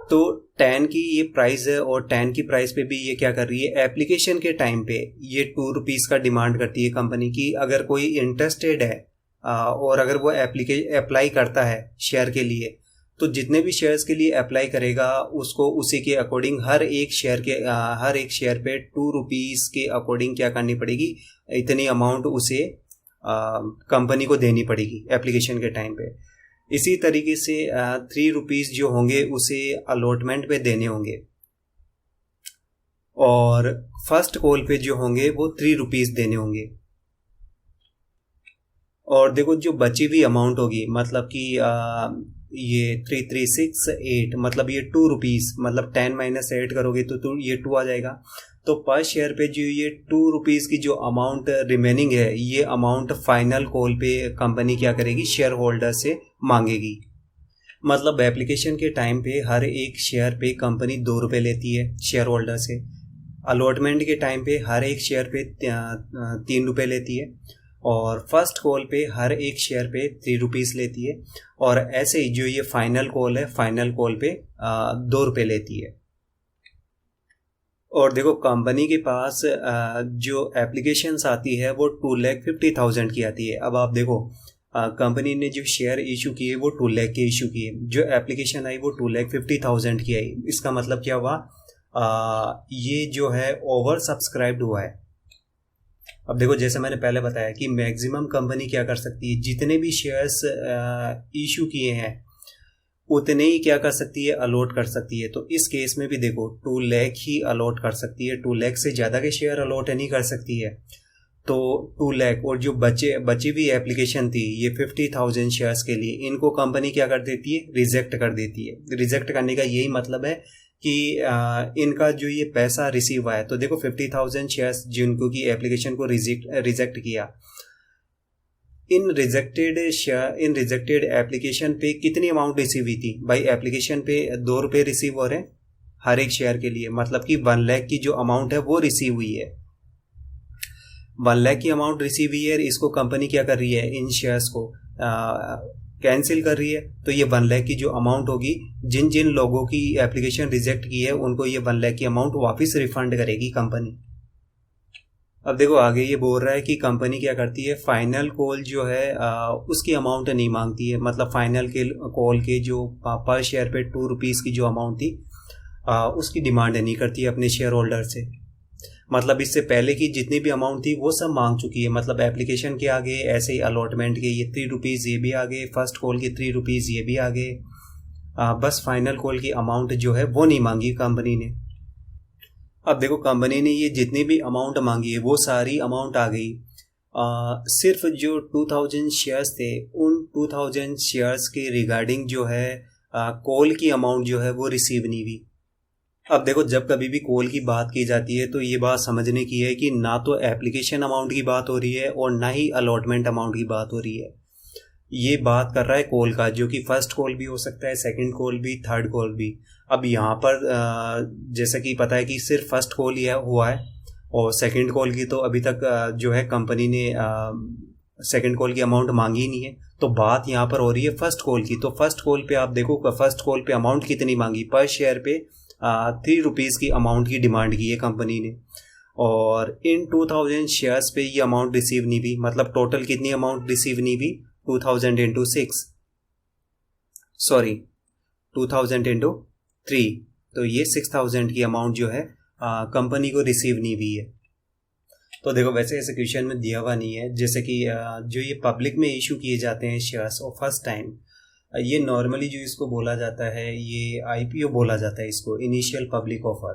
तो 10 की ये प्राइस है, और 10 की प्राइस पे भी ये क्या कर रही है, एप्लीकेशन के टाइम पे ये 2 रुपीज़ का डिमांड करती है कंपनी की। अगर कोई इंटरेस्टेड है और अगर वो अप्लाई करता है शेयर के लिए, तो जितने भी शेयर्स के लिए अप्लाई करेगा उसको उसी के अकॉर्डिंग हर एक शेयर पे 2 रुपीज़ के अकॉर्डिंग क्या करनी पड़ेगी, इतनी अमाउंट उसे कंपनी को देनी पड़ेगी एप्लीकेशन के टाइम पे। इसी तरीके से 3 रुपीज़ जो होंगे उसे अलॉटमेंट पे देने होंगे, और फर्स्ट कॉल पे जो होंगे वो 3 रुपीज़ देने होंगे। और देखो जो बची हुई अमाउंट होगी, मतलब कि ये 3368, मतलब ये 2 रुपीज़, मतलब 10 माइनस 8 करोगे तो ये 2 आ जाएगा। तो पर शेयर पे जो ये 2 रुपीज़ की जो अमाउंट रिमेनिंग है, ये अमाउंट फाइनल कॉल पे कंपनी क्या करेगी, शेयर होल्डर से मांगेगी। मतलब एप्लीकेशन के टाइम पे हर एक शेयर पे कंपनी 2 रुपये लेती है शेयर होल्डर से, अलॉटमेंट के टाइम पे हर एक शेयर पे 3 रुपये लेती है, और फर्स्ट कॉल पे हर एक शेयर पे 3 रुपीज़ लेती है, और ऐसे ही जो ये फाइनल कॉल है, फाइनल कॉल पे 2 रुपये लेती है। और देखो कंपनी के पास जो एप्लीकेशंस आती है वो 2,50,000 की आती है। अब आप देखो कंपनी ने जो शेयर इशू किए वो 2 लाख के इशू किए, जो एप्लीकेशन आई वो 2,50,000 की आई। इसका मतलब क्या हुआ, ये जो है ओवर सब्सक्राइब्ड हुआ है। अब देखो जैसे मैंने पहले बताया कि मैक्सिमम कंपनी क्या कर सकती है, जितने भी शेयर्स इशू किए हैं उतने ही क्या कर सकती है, अलॉट कर सकती है। तो इस केस में भी देखो 2 लाख ही अलॉट कर सकती है, 2 लाख से ज़्यादा के शेयर अलॉट नहीं कर सकती है। तो 2 लाख, और जो बची हुई एप्लीकेशन थी ये 50,000 शेयर्स के लिए, इनको कंपनी क्या कर देती है, रिजेक्ट कर देती है। रिजेक्ट करने का यही मतलब है कि इनका जो ये पैसा रिसीव हुआ है, तो देखो 50,000 शेयर्स जिनको की एप्लीकेशन को रिजेक्ट किया, इन रिजेक्टेड एप्लीकेशन पे कितनी अमाउंट रिसीव हुई थी भाई, एप्लीकेशन पे 2 रुपये रिसीव हो रहे हैं हर एक शेयर के लिए, मतलब कि 1 लाख की जो अमाउंट है वो रिसीव हुई है। 1 लाख की अमाउंट रिसीव हुई है, इसको कंपनी क्या कर रही है, इन शेयर्स को कैंसिल कर रही है। तो ये 1 लाख की जो अमाउंट होगी, जिन जिन लोगों की एप्लीकेशन रिजेक्ट की है उनको ये 1 लाख की अमाउंट वापस रिफंड करेगी कंपनी। अब देखो आगे ये बोल रहा है कि कंपनी क्या करती है, फाइनल कॉल जो है उसकी अमाउंट नहीं मांगती है। मतलब फाइनल के कॉल के जो पर शेयर पे 2 रुपीज़ की जो अमाउंट थी उसकी डिमांड नहीं करती है अपने शेयर होल्डर से। मतलब इससे पहले की जितनी भी अमाउंट थी वो सब मांग चुकी है। मतलब एप्लीकेशन के आगे ऐसे ही अलॉटमेंट के ये 3 रुपीज़ ये भी आ गए, फर्स्ट कॉल के 3 रुपीज़ ये भी आ गए, बस फाइनल कॉल की अमाउंट जो है वो नहीं मांगी कंपनी ने। अब देखो कंपनी ने ये जितनी भी अमाउंट मांगी है वो सारी अमाउंट आ गई, सिर्फ जो 2000 शेयर्स थे उन 2000 शेयर्स के रिगार्डिंग जो है कॉल की अमाउंट जो है वो रिसीव नहीं हुई। अब देखो जब कभी भी कॉल की बात की जाती है तो ये बात समझने की है कि ना तो एप्लीकेशन अमाउंट की बात हो रही है और ना ही अलॉटमेंट अमाउंट की बात हो रही है। ये बात कर रहा है कॉल का, जो कि फर्स्ट कॉल भी हो सकता है, सेकंड कॉल भी, थर्ड कॉल भी। अब यहाँ पर जैसा कि पता है कि सिर्फ फर्स्ट कॉल ही हुआ है, और सेकंड कॉल की तो अभी तक जो है कंपनी ने सेकंड कॉल की अमाउंट मांगी ही नहीं है। तो बात यहाँ पर हो रही है फर्स्ट कॉल की। तो फर्स्ट कॉल पे आप देखो फर्स्ट कॉल पे अमाउंट कितनी मांगी, पर शेयर पे 3 रुपीज़ की अमाउंट की डिमांड की है कंपनी ने, और इन 2000 शेयर्स पे ये अमाउंट रिसीव नहीं हुई। मतलब टोटल कितनी अमाउंट रिसीव नहीं हुई, 2000 इंटू 6, सॉरी 2000 इंटू 3, तो ये 6000 की अमाउंट जो है कंपनी को रिसीव नहीं हुई है। तो देखो वैसे ऐसे क्वेश्चन में दिया हुआ नहीं है, जैसे कि जो ये पब्लिक में इशू किए जाते हैं शेयर्स और फर्स्ट टाइम, ये नॉर्मली जो इसको बोला जाता है ये IPO बोला जाता है, इसको इनिशियल पब्लिक ऑफर।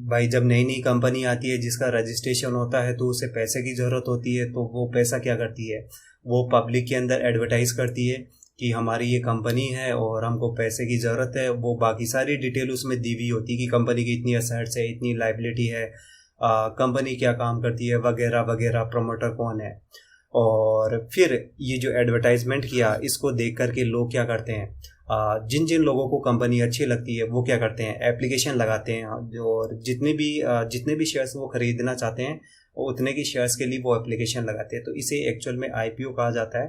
भाई जब नई नई कंपनी आती है जिसका रजिस्ट्रेशन होता है तो उसे पैसे की ज़रूरत होती है, तो वो पैसा क्या करती है, वो पब्लिक के अंदर एडवर्टाइज़ करती है कि हमारी ये कंपनी है और हमको पैसे की ज़रूरत है, वो बाकी सारी डिटेल उसमें दी हुई होती है कि कंपनी की इतनी असेट्स है, इतनी लाइबिलिटी है, कंपनी क्या काम करती है, वगैरह वगैरह, प्रमोटर कौन है। और फिर ये जो एडवर्टाइजमेंट किया, इसको देख करके लोग क्या करते हैं, जिन जिन लोगों को कंपनी अच्छी लगती है वो क्या करते हैं, एप्लीकेशन लगाते हैं, और जितने भी शेयर्स वो खरीदना चाहते हैं उतने की शेयर्स के लिए वो एप्लीकेशन लगाते हैं। तो इसे एक्चुअल में आईपीओ कहा जाता है।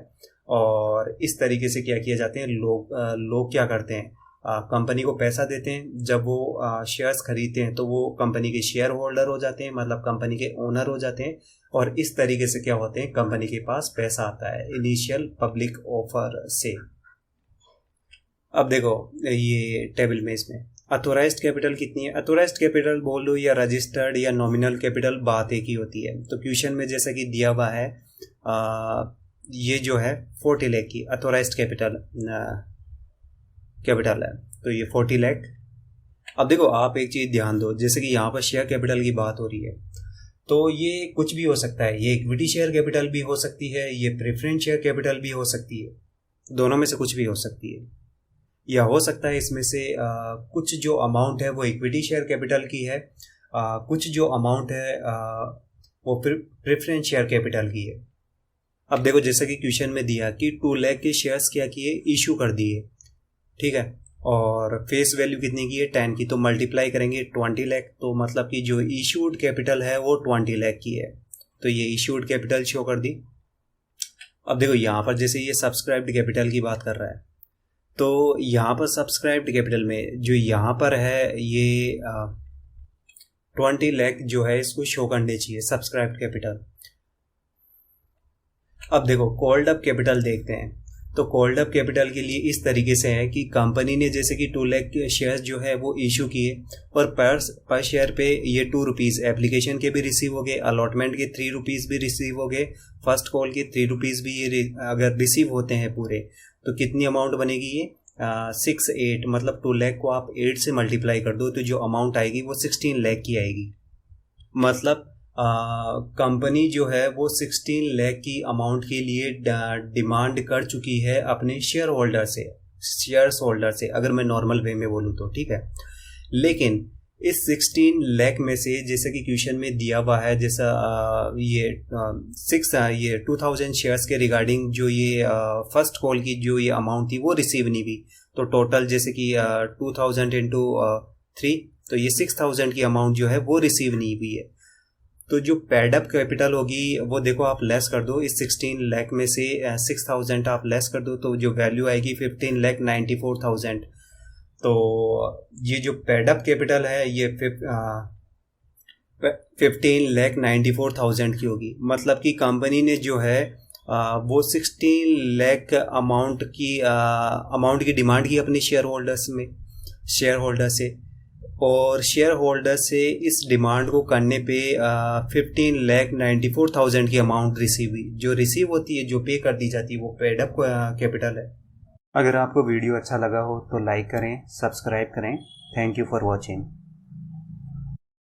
और इस तरीके से क्या किए जाते हैं, लोग क्या करते हैं, कंपनी को पैसा देते हैं। जब वो शेयर्स खरीदते हैं तो वो कंपनी के शेयर होल्डर हो जाते हैं, मतलब कंपनी के ओनर हो जाते हैं। और इस तरीके से क्या होते हैं, कंपनी के पास पैसा आता है इनिशियल पब्लिक ऑफर से। अब देखो ये टेबल में इसमें अथोराइज्ड कैपिटल कितनी है। अथोराइज्ड कैपिटल बोल लो या रजिस्टर्ड या नॉमिनल कैपिटल, बात एक ही होती है। तो क्वेश्चन में जैसा कि दिया हुआ है, ये जो है 40 लाख की अथोराइज्ड कैपिटल है, तो ये 40 लाख। अब देखो आप एक चीज़ ध्यान दो, जैसे कि यहाँ पर शेयर कैपिटल की बात हो रही है, तो ये कुछ भी हो सकता है। ये इक्विटी शेयर कैपिटल भी हो सकती है, ये प्रेफरेंस शेयर कैपिटल भी हो सकती है, दोनों में से कुछ भी हो सकती है। या हो सकता है इसमें से कुछ जो अमाउंट है वो इक्विटी शेयर कैपिटल की है, कुछ जो अमाउंट है वो प्रेफरेंस शेयर कैपिटल की है। अब देखो जैसा कि क्वेश्चन में दिया कि 2 लाख के शेयर्स क्या किए, इशू कर दिए, ठीक है, और फेस वैल्यू कितनी की है, 10 की। तो मल्टीप्लाई करेंगे 20 लाख, तो मतलब कि जो इशूड कैपिटल है वो 20 लाख की है। तो ये इशूड कैपिटल शो कर दी। अब देखो यहाँ पर जैसे ये सब्सक्राइब्ड कैपिटल की बात कर रहा है, तो यहाँ पर सब्सक्राइब्ड कैपिटल में जो यहाँ पर है ये 20 लाख जो है इसको शो करने चाहिए सब्सक्राइब्ड कैपिटल। अब देखो कॉल्ड अप कैपिटल देखते हैं। तो कॉल्ड अप कैपिटल के लिए इस तरीके से है कि कंपनी ने जैसे कि 2 लाख शेयर्स जो है वो इशू किए, और पर शेयर पे ये 2 रुपीज़ एप्लीकेशन के भी रिसीव हो गए, अलॉटमेंट के 3 रुपीज़ भी रिसीव हो गए, फर्स्ट कॉल के 3 रुपीज़ भी ये अगर रिसीव होते हैं पूरे, तो कितनी अमाउंट बनेगी ये 68, मतलब 2 लाख को आप 8 से मल्टीप्लाई कर दो तो जो अमाउंट आएगी वो 16 लाख की आएगी। मतलब कंपनी जो है वो 16 लाख की अमाउंट के लिए डिमांड कर चुकी है अपने शेयर होल्डर से, अगर मैं नॉर्मल वे में बोलूँ तो, ठीक है। लेकिन इस 16 लाख में से जैसे कि क्वेश्चन में दिया हुआ है, जैसा ये 2000 शेयर्स के रिगार्डिंग जो ये फर्स्ट कॉल की जो ये अमाउंट थी वो रिसीव नहीं हुई, तो टोटल जैसे कि 2000 इंटू 3, तो ये 6000 की अमाउंट जो है वो रिसीव नहीं हुई है। तो जो पेड अप कैपिटल होगी वो देखो आप लेस कर दो, इस 16 लाख में से 6000 आप लेस कर दो, तो जो वैल्यू आएगी 15,94,000। तो ये जो पेड अप कैपिटल है ये 15,94,000 की होगी। मतलब कि कंपनी ने जो है वो 16 लाख अमाउंट की डिमांड की अपने शेयर होल्डर से, और शेयर होल्डर से इस डिमांड को करने पे 15,94,000 की अमाउंट रिसीव हुई। जो रिसीव होती है, जो पे कर दी जाती है, वो पेड अप कैपिटल है। अगर आपको वीडियो अच्छा लगा हो तो लाइक करें, सब्सक्राइब करें। Thank you for watching.